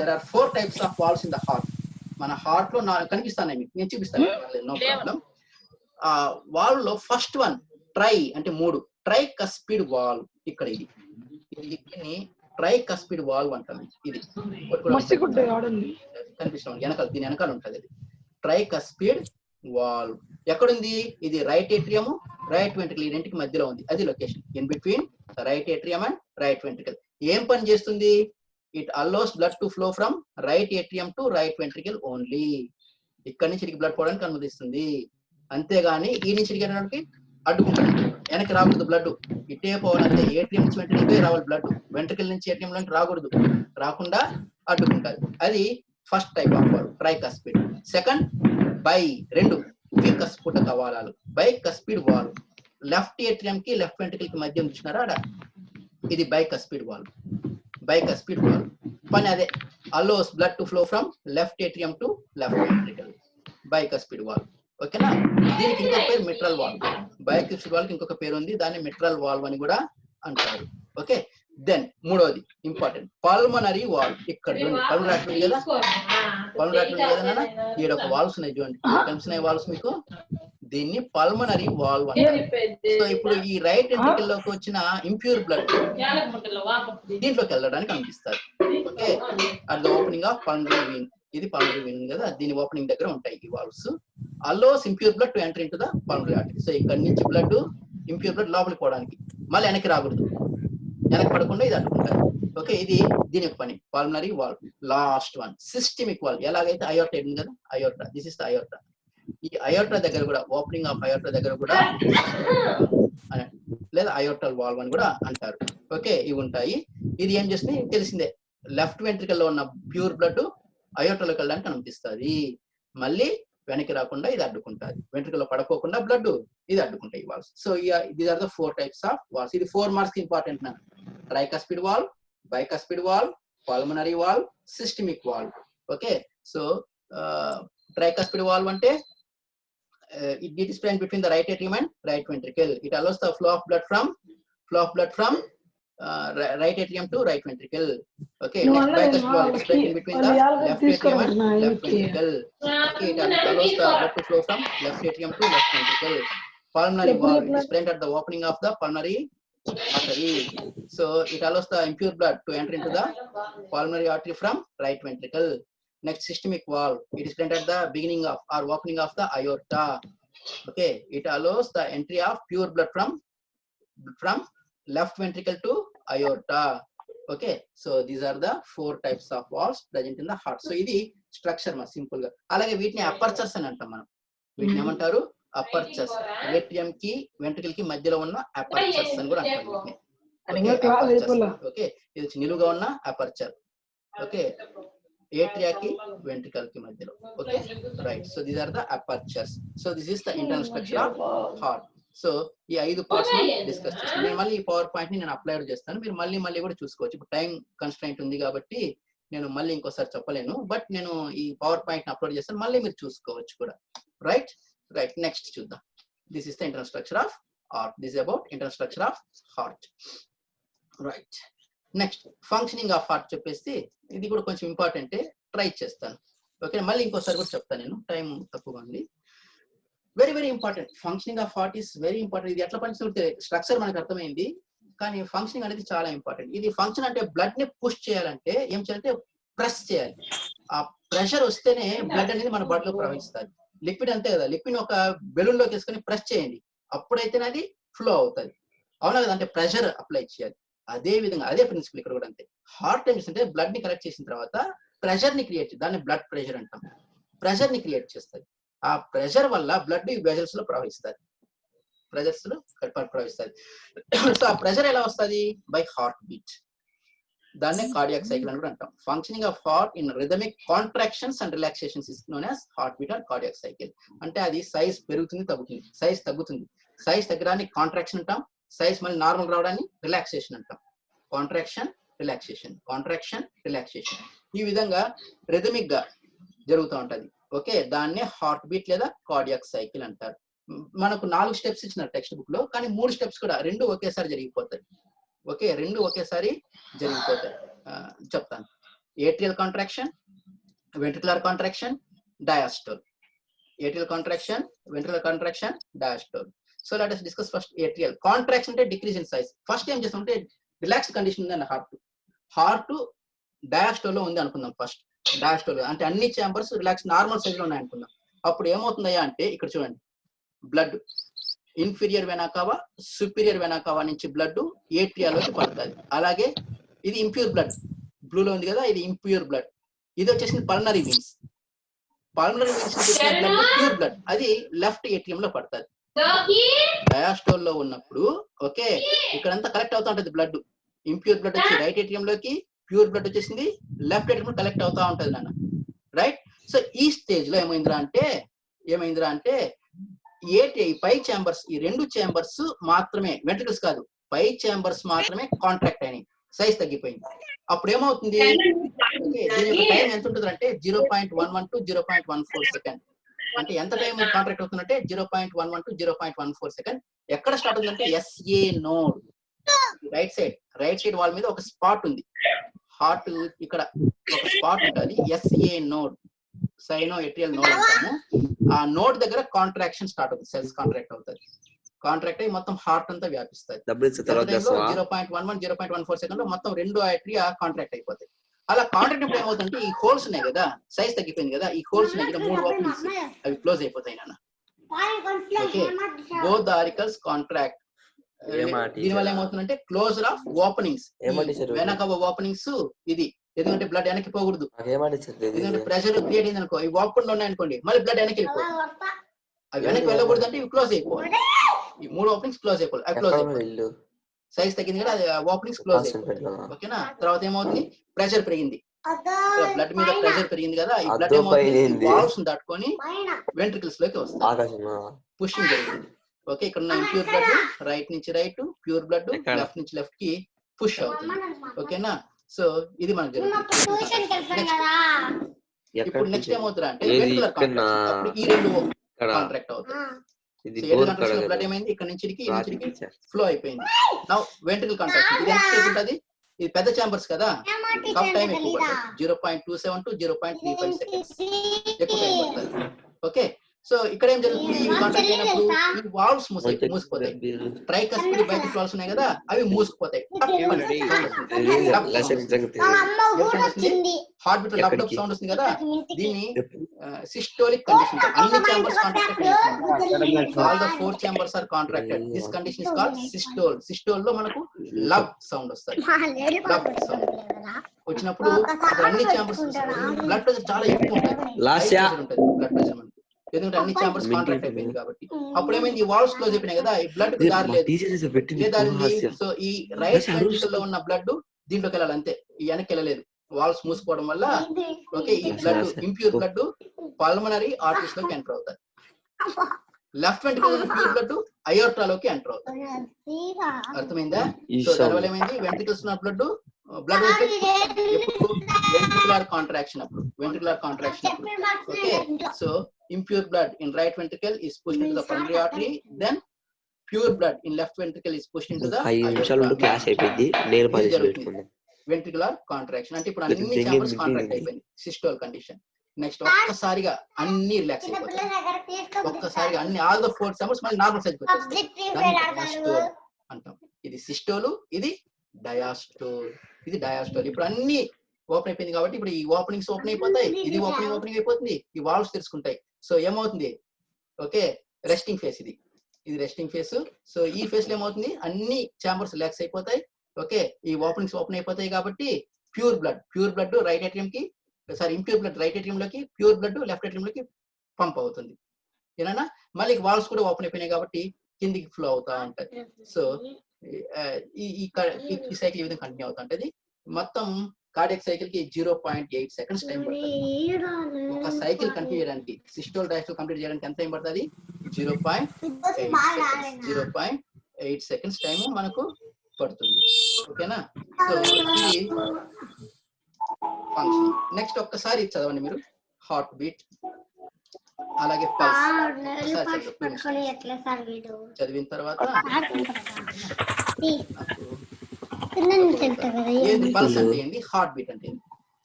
There are 4 types of valves in the heart. మన హార్ట్ లో కనిపిస్తాను మీకు, నేను చూపిస్తాను, నో ప్రాబ్లం. ఆ వాల్వ్ లో ఫస్ట్ వన్ ట్రై అంటే 3, ట్రై కస్పిడ్ వాల్వ్. ఇక్కడ ఇది ట్రై కస్పిడ్ వాల్వ్ అంటాం. ఇది కనిపిస్తాం వెనకాల, దీని వెనకాల ఉంటుంది. అది ట్రై కస్పిడ్ వాల్వ్. ఎక్కడుంది ఇది? రైట్ ఏట్రియం, రైట్ వెంట్రికల్, ఈ రెంటికి మధ్యలో ఉంది. అది location in between right atrium and right ventricle. ఏం పని చేస్తుంది? It allows blood to flow from right atrium to right ventricle only. ఇక్కడ నుంచి ఇక్కడికి బ్లడ్ పోవడానికి అనుమతిస్తుంది, అంతేగాని ఈ నుంచి ఇక్కడికి అడ్డుకుంటుంది. వెనక్కి రాకూడదు బ్లడ్, ఇటే పోవాలంటే ఏట్రియం నుంచి వెంట్రికల్ రావాలి బ్లడ్, వెంట్రికల్ నుంచి ఏట్రియం లోకి రాకూడదు, రాకుండా అడ్డుకుంటారు. అది first type of valve, tricuspid. Second bi, 2 ద్వికస్ఫుట కవాలాలు, bicuspid valve. Left atrium కి లెఫ్ట్ వెంట్రికల్ కి మధ్య చూసినారా ఆడ, ఇది bicuspid valve. Bicuspid valve పని అదే, allows blood to flow from left atrium to left ventricle. Bicuspid valve. ఓకేనా? దీనికి ఇంకొక పేరు mitral valve. Bicuspid valve ఇంకొక పేరు ఉంది, దాన్ని మిట్రల్ వాల్వ్ అని కూడా అంటారు. ఓకే. దెన్ మూడోది ఇంపార్టెంట్, పల్మనరీ వాల్వ్. ఇక్కడ చూడండి, పల్మనరీ ఉంది కదా, పల్మనరీ ఉంది కదా, ఈడ ఒక వాల్వ్స్ ఉన్నాయి చూడండి, కనిపిస్తున్నాయి వాల్వ్స్ మీకు. దీన్ని పల్మనరీ వాల్వ్ అంటారు. సో ఇప్పుడు ఈ రైట్ వెంట్రికల్ లోకి వచ్చిన ఇంప్యూర్ బ్లడ్ దీంట్లోకి వెళ్ళడానికి అనిపిస్తారు. Okay, at the opening of pulmonary vein. ఇది పల్మనరీ వీన్ కదా, దీని ఓపెనింగ్ దగ్గర ఉంటాయి ఈ valves. Allows impure blood to enter into the pulmonary artery. So ఇక్కడ నుంచి బ్లడ్, ఇంప్యూర్ బ్లడ్ లోపలికి పోవడానికి, మళ్ళీ వెనక్కి రాకూడదు, వెనక్కి పడకుండా ఇది అడ్డుకుంటారు. ఓకే, ఇది దీని పని, pulmonary valve. Last one systemic valve. ఎలాగైతే అయోర్టా ఉంది కదా, aorta, this is the aorta. ఈ అయోర్టా దగ్గర కూడా, ఓపెనింగ్ ఆఫ్ అయోర్టా దగ్గర కూడా లేదా అయోర్టల్ వాల్వ్ అని కూడా అంటారు. ఓకే, ఇవి ఉంటాయి. ఇది ఏం చేస్తుంది తెలిసిందే, లెఫ్ట్ వెంట్రికల్ లో ఉన్న ప్యూర్ బ్లడ్ అయోర్టాలోకి వెళ్ళడానికి అనుమతిస్తుంది, మళ్ళీ వెనక్కి రాకుండా ఇది అడ్డుకుంటుంది, వెంట్రికల్లో పడకోకుండా బ్లడ్ ఇది అడ్డుకుంటాయి ఈ valves. So these are the 4 types of valves. ఇది 4 మార్క్స్ ఇంపార్టెంట్ నా. Tricuspid valve, bicuspid valve, pulmonary valve, systemic valve. Okay, so tricuspid valve అంటే it is present between the right atrium and right ventricle. It allows the flow of blood from right atrium to right ventricle. Okay, next bicuspid valve is present between the left atrium and left ventricle. Okay, it allows the blood to flow from left atrium to left ventricle. Pulmonary valve is present at the opening of the pulmonary artery. So it allows the impure blood to enter into the pulmonary artery from right ventricle. Next, systemic valve. It is present at the beginning of or opening of the aorta. Okay, it allows the entry of pure blood from left ventricle to aorta. Okay, so these are the 4 types of valves present in the heart. So ఇది structure మా simple గా. అలాగే వీటిని apertures అని అంటాం మనం. వీటిని ఏమంటారు? అపర్చర్స్. ఏట్రియం కి వెంట్రికల్ కి మధ్యలో ఉన్న అపర్చర్స్ అని కూడా అంటారు వీటిని. ఓకే, ఇది నిలువుగా ఉన్న అపర్చర్. ఓకే, ఏట్రియాకి వెంట్రికల్ కి మధ్యలో. Okay, right. So these are the apertures. So this is the internal structure of heart. So ఈ 5 పార్ట్స్ డిస్కస్ చేస్తాను. నేను మళ్ళీ ఈ పవర్ పాయింట్ ని నేను అప్లై చేస్తాను, మీరు మళ్ళీ కూడా చూసుకోవచ్చు. ఇప్పుడు టైం కన్స్ట్రైంట్ ఉంది కాబట్టి నేను మళ్ళీ ఇంకోసారి చెప్పలేను, బట్ నేను ఈ పవర్ పాయింట్ ని అప్లోడ్ చేస్తాను, మళ్ళీ మీరు చూసుకోవచ్చు కూడా. రైట్. నెక్స్ట్ చూద్దాం. This is the internal structure of heart. This is about internal structure of heart. Right. Next functioning of heart చెప్పేసి ఇది కూడా కొంచెం ఇంపార్టెంటే, ట్రై చేస్తాను. ఓకే, మళ్ళీ ఇంకోసారి కూడా చెప్తాను, నేను టైం తక్కువగా ఉంది. Very very important. Functioning of heart is very important. ఇది ఎట్లా పనిచేస్తుంటే స్ట్రక్చర్ మనకు అర్థమైంది, కానీ ఫంక్షనింగ్ అనేది చాలా ఇంపార్టెంట్. ఇది ఫంక్షన్ అంటే బ్లడ్ ని పుష్ చేయాలంటే ఏం చేయాలంటే ప్రెస్ చేయాలి. ఆ ప్రెషర్ వస్తేనే బ్లడ్ అనేది మన బాడీలో ప్రవహిస్తుంది. లిక్విడ్ అంతే కదా, లిక్విడ్ ఒక బెలూన్ లోకి వేసుకొని ప్రెస్ చేయండి, అప్పుడైతేనే అది ఫ్లో అవుతుంది. అవునా కదా, అంటే ప్రెషర్ అప్లై చేయాలి. అదే విధంగా అదే ప్రిన్సిపల్ ఇక్కడ కూడా అంతే. హార్ట్ ఏం చేస్తుంటే బ్లడ్ ని కలెక్ట్ చేసిన తర్వాత ప్రెషర్ ని క్రియేట్ చేయాలి, దాన్ని బ్లడ్ ప్రెషర్ అంటాం. ప్రెషర్ ని క్రియేట్ చేస్తుంది. ఆ ప్రెషర్ వల్ల బ్లడ్ వెజల్స్ లో ప్రవహిస్తుంది, ప్రెషర్స్ లో ప్రవహిస్తుంది. సో ఆ ప్రెషర్ ఎలా వస్తుంది? By heart beat. దాన్నే కార్డియాక్ సైకిల్ అని కూడా అంటాం. Functioning of heart in rhythmic contractions and relaxations is known as heart beat or cardiac cycle. అంటే అది సైజ్ పెరుగుతుంది, తగ్గుతుంది, సైజ్ తగ్గుతుంది. సైజ్ తగ్గడాన్ని కాంట్రాక్షన్ అంటాం, సైజ్ మళ్ళీ నార్మల్ రావడాన్ని రిలాక్సేషన్ అంటాం. కాంట్రాక్షన్, రిలాక్సేషన్, కాంట్రాక్షన్, రిలాక్సేషన్, ఈ విధంగా రిథమిక్ గా జరుగుతూ ఉంటది. ఓకే, దాన్నే హార్ట్ బీట్ లేదా కార్డియాక్ సైకిల్ అంటారు. మనకు 4 స్టెప్స్ ఇచ్చిన టెక్స్ట్ బుక్ లో, కానీ 3 స్టెప్స్ కూడా 2 ఒకేసారి జరిగిపోతాయి. ఓకే, 2 ఒకేసారి జరిగిపోతాయి. చెప్తాను. Atrial contraction, ventricular contraction, diastole. Atrial contraction, ventricular contraction, diastole. So let us discuss first atrial contraction. అంటే డిక్రీజ్ ఇన్ సైజ్. ఫస్ట్ ఏం చేస్తామంటే రిలాక్స్డ్ కండిషన్ ఉంది అన్న హార్ట్ డయాస్టోల్ లో ఉంది అనుకుందాం. ఫస్ట్ డయాస్టోల్ అంటే అన్ని చాంబర్స్ రిలాక్స్ నార్మల్ సైజ్ లో ఉన్నాయి అనుకుందాం. అప్పుడు ఏమవుతుందయ్యా అంటే ఇక్కడ చూడండి, బ్లడ్ ఇన్ఫీరియర్ వెనా కావా, సుపీరియర్ వెనా కావా నుంచి బ్లడ్ ఏట్రియాలోకి పడుతుంది. అలాగే ఇది ఇంప్యూర్ బ్లడ్, బ్లూలో ఉంది కదా, ఇది ఇంప్యూర్ బ్లడ్. ఇది వచ్చేసి pulmonary veins. Pulmonary veins blood pure blood, అది లెఫ్ట్ ఏట్రియం లో పడుతుంది. డయాస్టోల్ లో ఉన్నప్పుడు ఓకే, ఇక్కడంతా కలెక్ట్ అవుతా ఉంటది బ్లడ్. ఇంప్యూర్ బ్లడ్ వచ్చి రైట్ ఏట్రియం లోకి, ప్యూర్ బ్లడ్ వచ్చేసింది లెఫ్ట్ ఏట్రియం లో కలెక్ట్ అవుతా ఉంటది నాన్న. రైట్. సో ఈ స్టేజ్ లో ఏమైందిరా అంటే పై చాంబర్స్, ఈ 2 చాంబర్స్ మాత్రమే, వెంట్రికల్స్ కాదు, పై చాంబర్స్ మాత్రమే కాంట్రాక్ట్ అయినాయి, సైజ్ తగ్గిపోయింది. అప్పుడు ఏమవుతుంది, దీని యొక్క టైం ఎంత ఉంటుంది అంటే 0.11 to 0.14 సెకండ్. అంటే ఎంత టైం కాంట్రాక్ట్ అవుతుందంటే 0.11 to 0.14 సెకండ్. ఎక్కడ స్టార్ట్ అవుతుందంటే SA node, right side wall మీద ఒక స్పాట్ ఉంది. హార్ట్ ఇక్కడ ఒక స్పాట్ ఉంటుంది, SA node, cyano atrial node అంటాము. ఆ నోడ్ దగ్గర కాంట్రాక్షన్ స్టార్ట్ అవుతుంది, సెల్స్ కాంట్రాక్ట్ అవుతుంది. కాంట్రాక్ట్ అయ్యి మొత్తం హార్ట్ అంతా వ్యాపిస్తుంది. 0.11 0.14 సెకండ్ లో మొత్తం 2 ఆర్టరీ కాంట్రాక్ట్ అయిపోతాయి. అలా కాంట్రాక్ట్ అప్పుడు ఏమవుతుందంటే ఈ హోల్స్ ఉన్నాయి కదా, సైజ్ తగ్గిపోయింది కదా, ఈ హోల్స్ ఉన్నాయి కదా, 3 ఓపెనింగ్స్ అవి క్లోజ్ అయిపోతాయి నాన్న. Okay, both the auricles contract. దీనివల్ల ఏమవుతుందంటే క్లోజర్ ఆఫ్ ఓపెనింగ్స్, వెనక ఓపెనింగ్స్ ఇది, ఎందుకంటే బ్లడ్ వెనక్కి పోకూడదు. ఎందుకంటే ప్రెషర్ క్రియేట్ అయింది అనుకో, ఇవి ఓపెన్ లో ఉన్నాయి అనుకోండి, మళ్ళీ బ్లడ్ వెనక్కి వెళ్ళిపోతుంది. అవి వెనక్కి వెళ్ళకూడదు అంటే ఇవి క్లోజ్ అయిపోవాలి. ఈ 3 ఓపెనింగ్స్ క్లోజ్ అయిపోవాలి, అవి క్లోజ్ అయిపోవాలి. సైజ్ తగ్గింది కదా, అది ఓపెనింగ్స్ క్లోజ్ అయిపోవాలి. ఓకేనా. తర్వాత ఏమవుతుంది, ప్రెషర్ పెరిగింది, బ్లడ్ మీద ప్రెషర్ పెరిగింది కదా, ఈ బ్లడ్ ఏమవుతుంది వాల్వ్స్ దాటుకొని వెంట్రికల్స్ లోకి వస్తుంది, పుషింగ్ జరిగింది. ఓకే, ఇక్కడ ఉన్న ఇంప్యూర్ బ్లడ్ రైట్ నుంచి రైట్, ప్యూర్ బ్లడ్ లెఫ్ట్ నుంచి లెఫ్ట్ కి పుష్ అవుతుంది. ఓకేనా. సో ఇది మనకు జరుగుతుంది. ఇప్పుడు నెక్స్ట్ ఏమవుతుందా అంటే వెంట్రికులర్ కాంట్రాక్షన్. అప్పుడు ఈ 2 కాంట్రాక్ట్ అవుతాయి. బ్లడ్ ఏమైంది, ఇక్కడ నుంచి ఫ్లో అయిపోయింది. నౌ వెంట్రికల్ కాంట్రాక్షన్, ఇది ఎంత సేపు ఉంటుంది, ఇది పెద్ద చాంబర్స్ కదా, కప్ టైం ఎక్కువ పడుతుంది, 0.27 to 0.35 సెకండ్స్ ఎక్కువ టైం పడుతుంది. ఓకే, సో ఇక్కడ ఏం జరుగుతుంది, కాంట్రాక్ట్ అయినప్పుడు ఈ వాల్వ్స్ మూసిపోతాయి. ట్రైకస్పిడ్ బైసిక్ వాల్వ్స్ ఉన్నాయి కదా, అవి మూసుకుపోతాయి. Heart beat lub lub sound వస్తుంది కదా, దీన్ని సిస్టోలిక్ కండిషన్. అన్ని chambers contracted, all the 4 chambers are contracted. This condition is called systole. Systole లో మనకు లబ్ సౌండ్ వస్తుంది. లబ్ సౌండ్ వచ్చినప్పుడు అన్ని చాంబర్స్ బ్లడ్ ప్రెషర్ చాలా ఎక్కువ ఉంటుంది, బ్లడ్ ప్రెషర్ మనకి, ఎందుకంటే అన్ని చాంబర్స్ కాంట్రాక్ట్ అయిపోయింది కాబట్టి. అప్పుడు ఏమైంది, ఈ వాల్వ్స్ క్లోజ్ అయిపోయినాయి కదా, ఈ బ్లడ్ దారి లేదు. సో ఈ రైట్ వెంట్రికల్ లో ఉన్న బ్లడ్ దీంట్లోకి వెళ్ళాలి అంతే, ఈ వెనక్కి వెళ్ళలేదు, వాల్వ్స్ మూసుకోవడం వల్ల. ఓకే, ఈ blood impure blood pulmonary arteries లోకి ఎంటర్ అవుతాయి. లెఫ్ట్ వెంట్రికల్ ప్యూర్ బ్లడ్ అయోర్టాలోకి ఎంటర్ అవుతుంది. అర్థమైందా. సో దానివల్ల ఏమైంది, వెంట్రికల్స్ ఉన్న బ్లడ్ వెంట్రికులర్ కాంట్రాక్షన్ అప్పుడు, okay. So impure blood in right ventricle is pushed into the pulmonary artery, then pure blood in left ventricle is pushed into the ventricular contraction. అంటే ఇప్పుడు అన్ని chambers contract అయిపోయింది, systole condition. Next ఒక్కసారిగా అన్ని relax అయిపోతాయి. ఒక్కసారిగా అన్ని all the 4 చంబర్స్ మళ్ళీ నార్మల్ సైజ్ వచ్చేస్తాయి అంటాం. ఇది సిస్టోల్, ఇది డయాస్టోల్, ఇది డయాస్టోల్. ఇప్పుడు అన్ని ఓపెన్ అయిపోయింది కాబట్టి ఇప్పుడు ఈ ఓపెనింగ్స్ ఓపెన్ అయిపోతాయి, ఇది ఓపెనింగ్ అయిపోతుంది, ఈ వాల్వ్స్ తెరుచుకుంటాయి. సో ఏమవుతుంది, ఓకే రెస్టింగ్ ఫేస్, ఇది రెస్టింగ్ ఫేస్. సో ఈ ఫేస్ లో ఏమవుతుంది, అన్ని చాంబర్స్ రిలాక్స్ అయిపోతాయి. ఓకే ఈ ఓపెనింగ్స్ ఓపెన్ అయిపోతాయి కాబట్టి ప్యూర్ బ్లడ్ రైట్ ఏట్రియం కి, sorry impure blood right atrium లోకి, ప్యూర్ బ్లడ్ లెఫ్ట్ ఏట్రియం లోకి పంప్ అవుతుంది. ఏనా మళ్ళీ వాల్వ్స్ కూడా ఓపెన్ అయిపోయినాయి కాబట్టి కిందికి ఫ్లో అవుతా ఉంటది. సో ఈ సైకిల్ ఈ విధంగా కంటిన్యూ అవుతా ఉంటది. మొత్తం కార్డియాక్ సైకిల్ కి 0.8 సెకండ్స్ టైం పడుతుంది. ఒక సైకిల్ కంప్లీట్ చేయడానికి, సిస్టోల్ డయాస్టోల్ కంప్లీట్ చేయడానికి ఎంత టైం పడుతుంది, 0.8 సెకండ్స్ టైం మనకు పడుతుంది. ఓకేనా, సో ఇది ఫంక్షన్. నెక్స్ట్ ఒక్కసారి చదవండి మీరు, హార్ట్ బీట్ అలాగే పల్స్. చదివిన తర్వాత ఏంది పల్స్ అంటే ఏంటి, హార్ట్ బీట్ అంటే ఏంటి,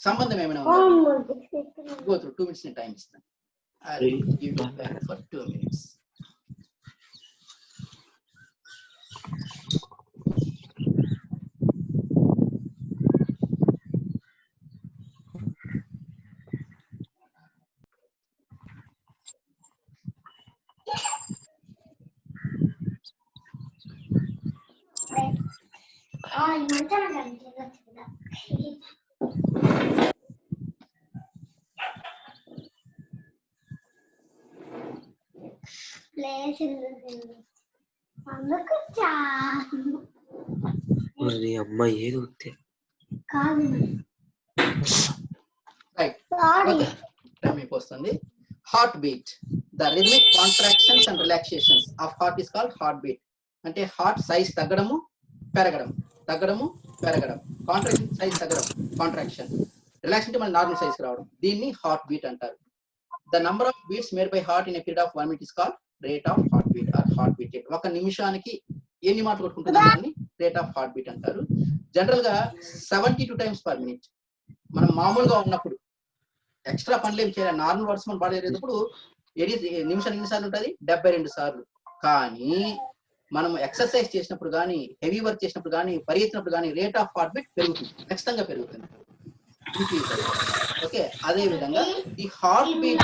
సంబంధం ఏమైనా ఉందా? గో త్రూ 2 minutes టైం ఇస్తాను. I will give you time for 2 minutes. Heart beat, the rhythmic contractions and relaxations of heart is called heart beat. అంటే హార్ట్ సైజ్ తగ్గడము పెరగడం, కాంట్రాక్షన్ సైజ్ తగ్గడం, కాంట్రాక్షన్, రిలాక్స్ అంటే మన నార్మల్ సైజ్ రావడం, దీన్ని heart beat అంటారు. The number of beats made by heart in a period of 1 minute is called rate of heart beat are heart beat rate. ఒక నిమిషానికి ఎన్ని మాటలు కొట్టుకుంటుందో దాన్ని రేట్ ఆఫ్ హార్ట్ బీట్ అంటారు. జనరల్ గా 72 times per minute. మనం మామూలుగా ఉన్నప్పుడు ఎక్స్ట్రా పనులు ఏం చేయాలి, నార్మల్ వర్డ్స్ మనం పాడేటప్పుడు నిమిషానికి ఎన్నిసార్లు ఉంటుంది, 72 సార్లు. కానీ మనం ఎక్సర్సైజ్ చేసినప్పుడు కానీ, హెవీ వర్క్ చేసినప్పుడు కానీ, పరిగెత్తినప్పుడు కానీ రేట్ ఆఫ్ హార్ట్ బీట్ పెరుగుతుంది, ఖచ్చితంగా పెరుగుతుంది. ఓకే అదే విధంగా ఈ హార్ట్ బీట్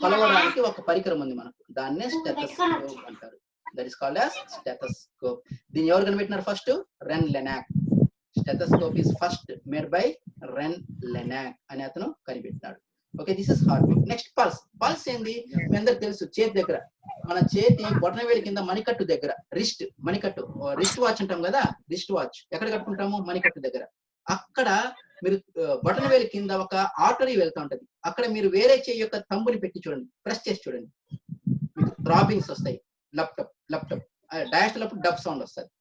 కొలవడానికి ఒక పరికరం ఉంది మనకు, దాన్నే స్టెథోస్కోప్ అంటారు. That is called as stethoscope. దీన్ని ఎవరు కనిపెట్టినారు, first Rene Laennec. Stethoscope is first made by Rene Laennec అనే అతను కనిపెట్టినాడు. Okay this is heart beat. Next pulse ఏంది, మీ అందరికి తెలుసు, చేతి దగ్గర, మన చేతి బొటనవేలు కింద మణికట్టు దగ్గర, రిస్ట్ మణికట్టు, రిస్ట్ వాచ్ అంటాం కదా, రిస్ట్ వాచ్ ఎక్కడ కట్టుకుంటాము, మణికట్టు దగ్గర. అక్కడ మీరు బొటనవేలు కింద ఒక ఆర్టరీ వెళ్తా ఉంటది, అక్కడ మీరు వేరే చేయి యొక్క తంబుని పెట్టి చూడండి, ప్రెస్ చేసి చూడండి, మీకు థ్రాబింగ్స్ వస్తాయి. లప్టప్ డయాస్టోల్ అప్పుడు డబ్ సౌండ్ వస్తుంది,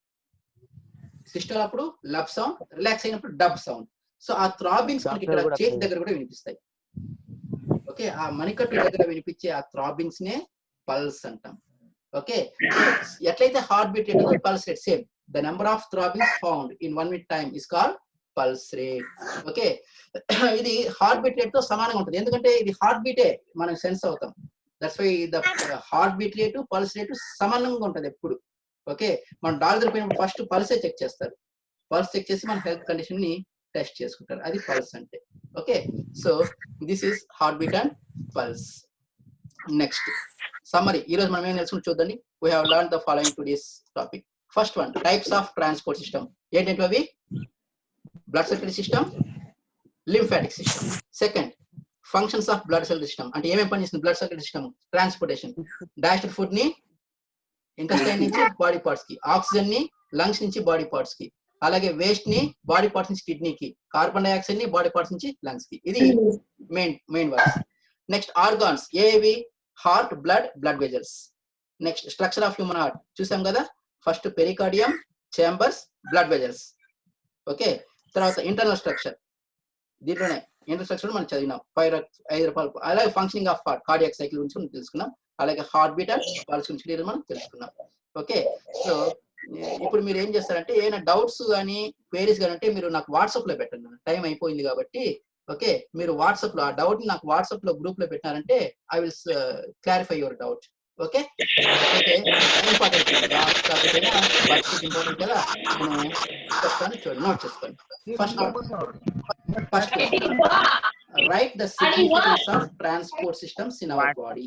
సిస్టోల్ అప్పుడు లబ్ సౌండ్, రిలాక్స్ అయినప్పుడు డబ్ సౌండ్. సో ఆ థ్రాబింగ్స్ మనకి ఇక్కడ చేతి దగ్గర కూడా వినిపిస్తాయి. ఓకే ఆ మణికట్టు దగ్గర వినిపించే ఆ థ్రాబింగ్స్ నే పల్స్ అంటాం. ఓకే ఎట్లయితే హార్ట్ బీట్ రేట్ ఉందో pulse rate same. The number of throbbings found in 1 minute time is called pulse rate. Okay ఇది హార్ట్ బీట్ రేట్ తో సమానంగా ఉంటుంది, ఎందుకంటే ఇది హార్ట్ బీటే మనం సెన్స్ అవుతాం. That's why the heart beat rate pulse rate సమానంగా ఉంటుంది ఎప్పుడు. ఓకే మన డాక్టర్ పోయినప్పుడు ఫస్ట్ పల్సే చెక్ చేస్తారు, పల్స్ చెక్ చేసి మన హెల్త్ కండిషన్ ని టెస్ట్ చేసుకుంటారు, అది పల్స్ అంటే. Okay so this is heart beat and pulse. Next summary, ఈ రోజు మనం ఏం తెలుసుకుంటే చూద్దండి. We have learn the following today's topic. First one, types of transport system. ఏంటంటే అవి blood circulatory system, lymphatic system. Second, functions of blood circulatory system, అంటే ఏమేమి పనిచేస్తుంది blood circulatory system. Transportation, digested food ని ఇంటెస్టైన్ నుంచి body parts కి, oxygen ని lungs నుంచి బాడీ పార్ట్స్ కి, అలాగే వేస్ట్ ని బాడీ పార్ట్స్ నుంచి కిడ్నీకి, కార్బన్ డైఆక్సైడ్ ని బాడీ పార్ట్స్ నుంచి లంగ్స్ కి. ఇది మెయిన్ వర్క్స్. నెక్స్ట్ ఆర్గాన్స్ ఏవి, heart, blood vessels. Next structure of human heart చూసాం కదా, first pericardium, chambers, blood vessels. Okay తర్వాత ఇంటర్నల్ స్ట్రక్చర్, దీంట్లోనే ఇంటర్నల్ స్ట్రక్చర్ మనం చదివినాం, 5 రూపాయలు. అలాగే functioning of heart, cardiac cycle గురించి మనం తెలుసుకున్నాం, అలాగే హార్ట్ బీట్ అండ్ పల్స్ గురించి మనం తెలుసుకున్నాం. ఓకే సో ఇప్పుడు మీరు ఏం చేస్తారంటే ఏమైనా డౌట్స్ కానీ క్వేరీస్ కానీ అంటే మీరు నాకు వాట్సాప్ లో పెట్టండి, టైం అయిపోయింది కాబట్టి ఓకే, మీరు వాట్సాప్ లో ఆ డౌట్ నాకు వాట్సాప్ లో గ్రూప్ లో పెట్టినారంటే I will clarify your doubt. Okay, okay, important కాకపోతేనా వర్క్షీట్ ఇంపార్టెంట్ కదా, నేను చెప్తాను చూడండి, నోట్ చేసుకోండి. First write the significance of transport systems in our body.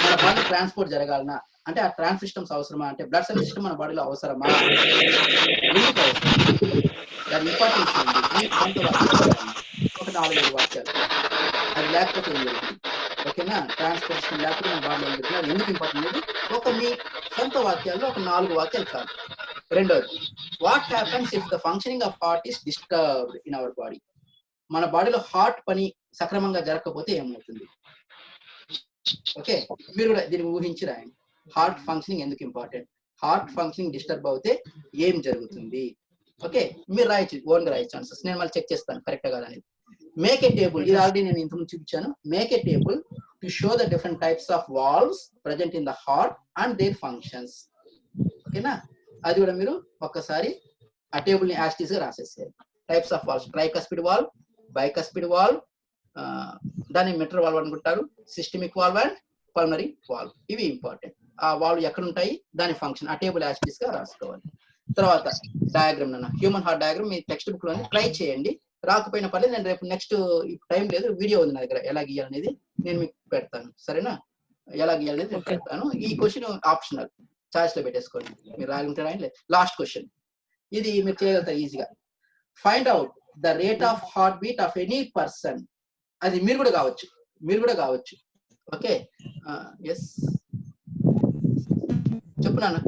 మన బాడీ ట్రాన్స్పోర్ట్ జరగాలన్నా అంటే ఆ ట్రాన్స్ సిస్టమ్స్ అవసరమా అంటే బ్లడ్ సర్వీస్ సిస్టమ్ మన బాడీలో అవసరమా, ఎందుకు అవసరం, దాని ఇంపార్టెన్స్ ఏంటి, మీ సొంత వాక్యాలు చెప్పండి. ఒక 4-5 వాక్యాలు. అది లేకపోతే ఏం జరుగుతుంది, ఓకేనా, ట్రాన్స్పోర్ట్ సిస్టమ్ లేకపోతే మన బాడీలో ఏం జరుగుతుంది, అది ఎందుకు ఇంపార్టెంట్ అనేది ఒక మీ సొంత వాక్యాల్లో ఒక 4 వాక్యాలు చాలు. రెండోది, what happens if the functioning of heart is disturbed in our body. మన బాడీలో హార్ట్ పని సక్రమంగా జరగకపోతే ఏమవుతుంది. ఓకే, మీరు కూడా దీన్ని ఊహించి రాయండి. హార్ట్ ఫంక్షనింగ్ ఎందుకు ఇంపార్టెంట్, హార్ట్ ఫంక్షనింగ్ డిస్టర్బ్ అవుతే ఏం జరుగుతుంది. ఓకే, మీరు రాయొచ్చు, ఓన్గా రాయొచ్చు ఆన్సర్స్, నేను మళ్ళీ చెక్ చేస్తాను కరెక్ట్ గా అనేది. మేక్ ఏ టేబుల్, ఇది ఆల్రెడీ నేను ఇంతకుముందు చూపించాను. Make a table to show the different types of valves present in the heart and there functions. ఓకేనా, అది కూడా మీరు ఒక్కసారి ఆ టేబుల్ ని యాస్టీస్ గా రాసేసేయాలి. Types of valves, tricuspid valve, bicuspid valve, దాన్ని మిట్రల్ వాల్వ్ అనుకుంటారు, systemic valve and pulmonary valve. ఇవి ఇంపార్టెంట్. ఆ వాల్వ్ ఎక్కడ ఉంటాయి, దాని ఫంక్షన్ ఆ టేబుల్ యాస్టీస్ గా రాసుకోవాలి. తర్వాత డయాగ్రామ్, హ్యూమన్ హార్ట్ డయాగ్రామ్ మీ టెక్స్ట్ బుక్ లోనే ట్రై చేయండి, రాకపోయినా పర్లేదు, నేను రేపు నెక్స్ట్ టైం లేదు, వీడియో ఉంది నా దగ్గర ఎలా గీయాలనేది నేను మీకు పెడతాను, సరేనా, ఎలా గీయాలనేది నేను పెడతాను. ఈ క్వశ్చన్ ఆప్షనల్, చాయిస్ లో పెట్టేసుకోండి, మీరు రాయాలంటే. లాస్ట్ క్వశ్చన్, ఇది మీరు చేయగలుగుతారు ఈజీగా. Find out the rate of heart beat of any person. అది మీరు కూడా కావచ్చు. ఓకే, ఎస్ చెప్పు నాన్న,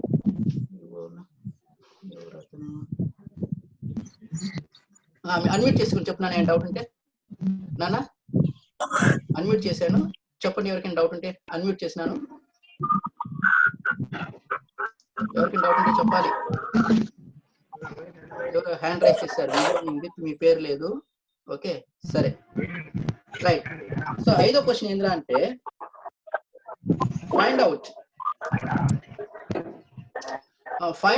అన్మ్యూట్ చేసుకుని చెప్పు నాన్న, ఏం డౌట్ ఉంటే. నాన్న అన్మ్యూట్ చేశాను, చెప్పండి ఎవరికైనా డౌట్ ఉంటే. అన్మ్యూట్ చేసినాను, ఎవరికైనా డౌట్ ఉంటే చెప్పాలి. ఎవరు హ్యాండ్ రైస్ చేశారు, మీ పేరు లేదు. ఓకే, సరే, రైట్. సో 5వ క్వశ్చన్ ఏంద్రా అంటే find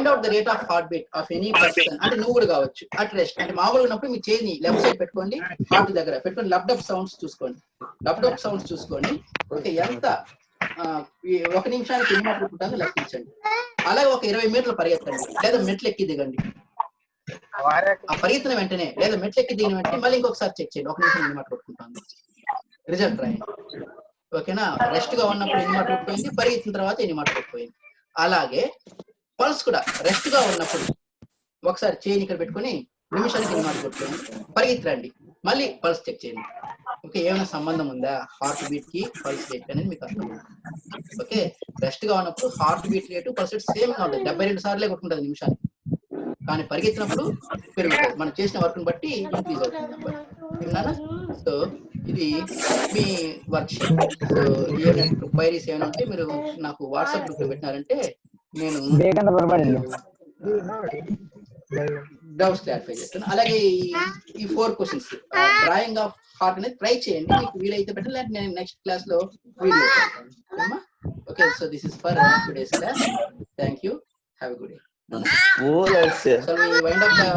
out the rate of heart beat of any person. అంటే నువ్వు కూడా కావచ్చు. అట్ రెస్ట్ అంటే మామూలుగా ఉన్నప్పుడు మీ చేయిని లెఫ్ట్ సైడ్ పెట్టుకోండి, హార్ట్ దగ్గర పెట్టుకొని లబ్డప్ సౌండ్స్ చూసుకోండి. ఓకే, ఎంత 1 నిమిషానికి ఎన్ని మాటలు ఉంటుందో లెక్కించండి. అలాగే ఒక 20 మీటర్లు పరిగెత్తండి, లేదా మెట్లు ఎక్కి దిగండి. ఆ పరిగెత్తిన వెంటనే లేదా మెట్లు ఎక్కి దిగిన వెంటనే మళ్ళీ ఇంకొకసారి చెక్ చేయండి, 1 నిమిషం ఎన్ని మాటలు కొట్టుకుంటాను, రిజల్ట్ రాయండి. ఓకేనా, రెస్ట్ గా ఉన్నప్పుడు ఎన్ని మాటలు కొట్టుకుపోయింది, పరిగెత్తిన తర్వాత ఎన్ని మాటలు కొట్టుకుపోయింది. అలాగే పల్స్ కూడా రెస్ట్ గా ఉన్నప్పుడు ఒకసారి చేయిని ఇక్కడ పెట్టుకుని నిమిషానికి ఎన్ని మాటలు కొట్టుకోండి, పరిగెత్తిరండి, మళ్ళీ పల్స్ చెక్ చేయండి. ఓకే, ఏమైనా సంబంధం ఉందా హార్ట్ బీట్ కి పల్స్ రేట్ అనేది మీకు అర్థం అవుతుంది. ఓకే, రెస్ట్ గా ఉన్నప్పుడు heart beat rate pulse rate same గా ఉంటుంది, 72 సార్లే కొట్టుకుంటుంది నిమిషానికి. కానీ పరిగెత్తినప్పుడు పెరుగుతుంది, మనం చేసిన వర్క్ ని బట్టి ఇంక్రీజ్ అవుతుంది నెంబర్. విన్నానా? సో ఇది మీ వర్క్ షీట్. సో ఏమైనా క్వైరీస్ ఏమైనా ఉంటే మీరు నాకు వాట్సాప్ గ్రూప్ లో పెట్టినారంటే నేను డౌట్స్ క్లారిఫై చేస్తాను. అలాగే ఈ 4 క్వశ్చన్స్ డ్రాయింగ్ ఆఫ్ హార్ట్ అనేది ట్రై చేయండి, మీకు వీలైతే బెటర్, లేకపోతే నేను నెక్స్ట్ క్లాస్ లో వీడియో పెడతాను. Okay, so this is for today's class. Thank you, have a good day. So we wind up the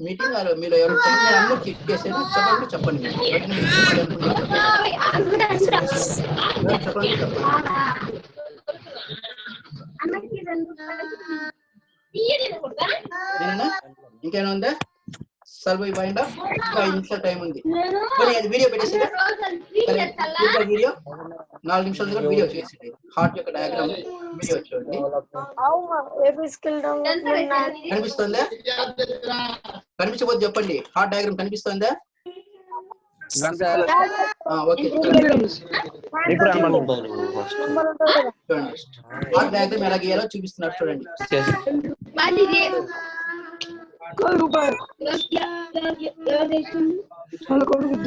meeting. Or మీలో ఎవరు చెప్పండి, నేను అన్మ్యూట్ చేశాను, చెప్పండి చెప్పండి, వెంటనే మీరు చెప్పాలి అనుకుంటే చెప్పండి. ఇంకేమైనా ఉందా? Shall we wind up? 5 నిమిషాలు టైం ఉంది. అది వీడియో పెట్టేసేదా, వీడియో 4 నిమిషాలు కూడా వీడియో చేసింది, హార్ట్ యొక్క డయాగ్రామ్ వీడియో చూడండి. కనిపిస్తుందా? కనిపించబోదు చెప్పండి, హార్ట్ డయాగ్రామ్ కనిపిస్తుందా? ఓకే, చూడండి హార్ట్ డయాగ్రామ్ ఎలా గీయాలో చూపిస్తున్నారు చూడండి.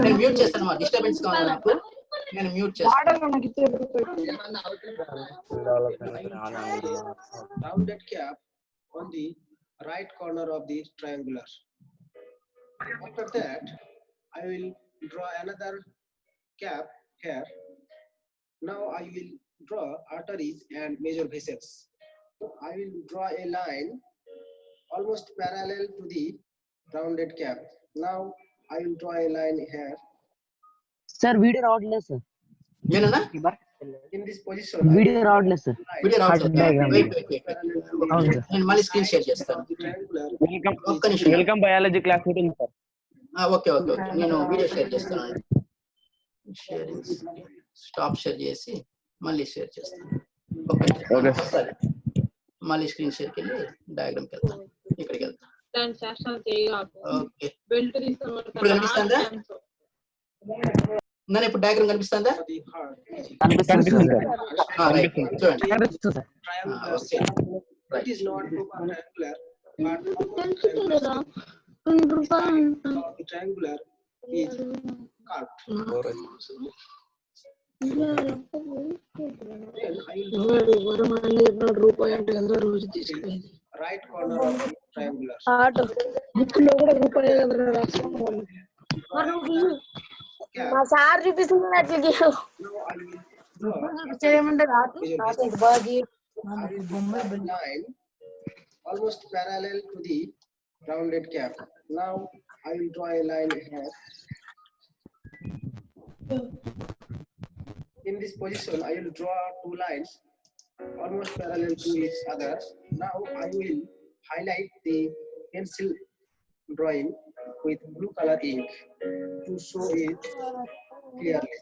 నేను మ్యూట్ చేస్తాను, డిస్టర్బెన్స్ గా ఉంది నాకు, నేను మ్యూట్ చేస్తాను. Rounded cap on the right corner of the triangular. After that, I will draw another cap here. Now I will draw arteries and major vessels. I will draw a line almost parallel to the rounded cap. Now I will draw a line here. Sir, video రావట్లేదు sir. ఏనన్నా In this position, video రావట్లేదు sir. Video రావట్లేదు. diagram. Wait అవును sir. నేను మళ్ళీ screen share చేస్తాను. ఒక్క నిమిషం. వెల్కమ్ బయాలజీ క్లాస్ ఉంది సార్. ఓకే ఓకే ఓకే నేను వీడియో షేర్ చేస్తాను. షేరింగ్ స్టాప్ షేర్ చేసి మళ్ళీ షేర్ చేస్తాను. ఓకే సరే మళ్ళీ స్క్రీన్ షేర్కి వెళ్ళి డయాగ్రామ్కి వెళ్తాను. ఇక్కడికి వెళ్తాను. ఓకే ఇప్పుడు కనిపిస్తుందా? నన్ను ఇప్పుడు డయాగ్రామ్ కనిపిస్తుందా? కనిపిస్తుంది సార్. చూడండి. కనిపిస్తుంది sir. It is not rectangular, but the triangular is curved. Then I will right corner of the triangular. మా sir చూపిస్తున్నట్లు Now I will draw line almost parallel to the rounded cap. Now I will draw a line here. In this position, I will draw two lines almost parallel to each other. Now I will highlight the pencil drawing with blue color ink to show it clearly.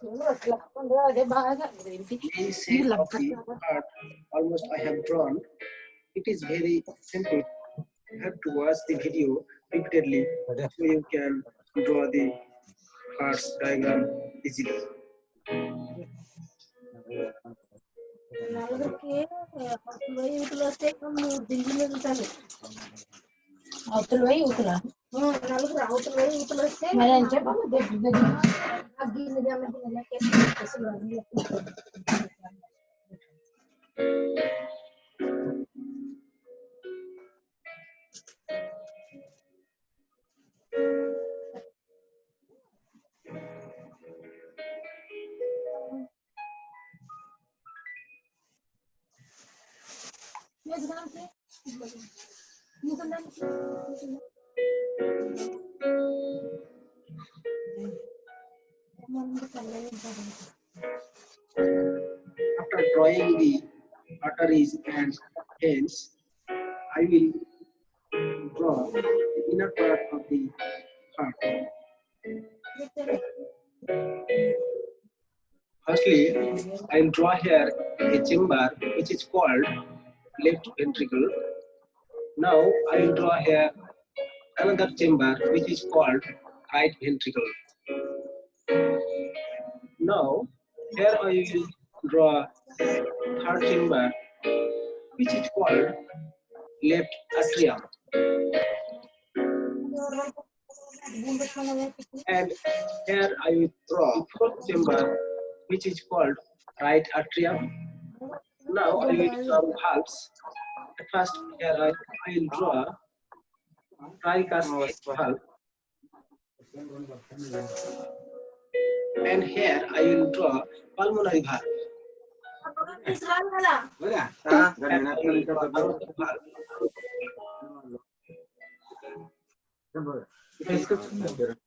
The shape of the heart almost I have drawn. It is very simple. You have to watch the video repeatedly so you can draw the heart's diagram easily. అవతల పోయి ఊతులా నలుగురు అవతల పోయి ఊతులు వస్తే After drawing the arteries and veins, I will draw the inner part of the heart. Firstly, I will draw here a chamber which is called left ventricle. Now I will draw here another chamber which is called right ventricle. Now here I will draw third chamber which is called left atrium. And here I will draw fourth chamber which is called right atrium. Now I will draw valves. At first here I will draw tricuspid valve. And here I will draw pulmonary valve. And I will draw aortic valve.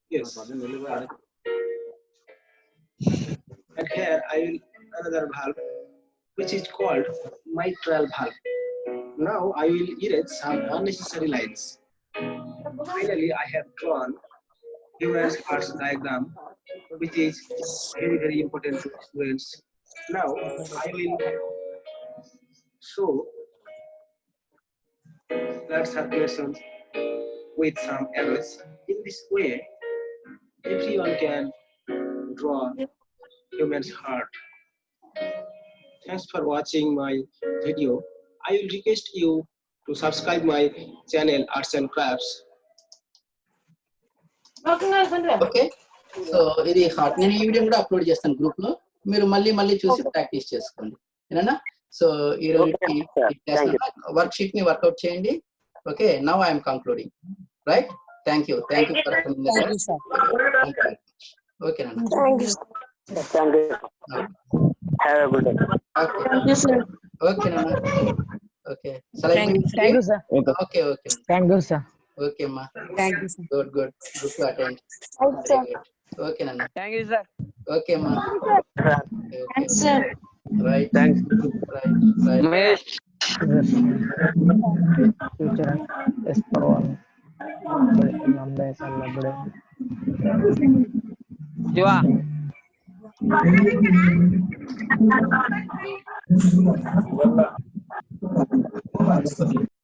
Yes. And here I will another valve which is called mitral valve. Now I will erase some unnecessary lines. Finally, I have drawn human heart diagram, which is very important to students. Now I will show blood circulation with some arrows. In this way, everyone can draw human's heart. Thanks for watching my video. I will request you to subscribe my channel Arts and Crafts. Okay so ఇది heart నేను ఈ video కూడా upload చేస్తాను group లో మీరు మళ్ళీ చూసి practice చేసుకోండి ఏనా సో ఈ రోజు వర్క్ షీట్ ని వర్కౌట్ చేయండి okay now I'm concluding right thank you for okay okay okay okay అమ్మా, thank you sir. Good good good to attend. Okay నాన్న, థ్యాంక్ యూ సార్. ఓకే అమ్మా, sir right thanks right right. Mahesh. Future as per one నమ్మే సల్లబడే శివ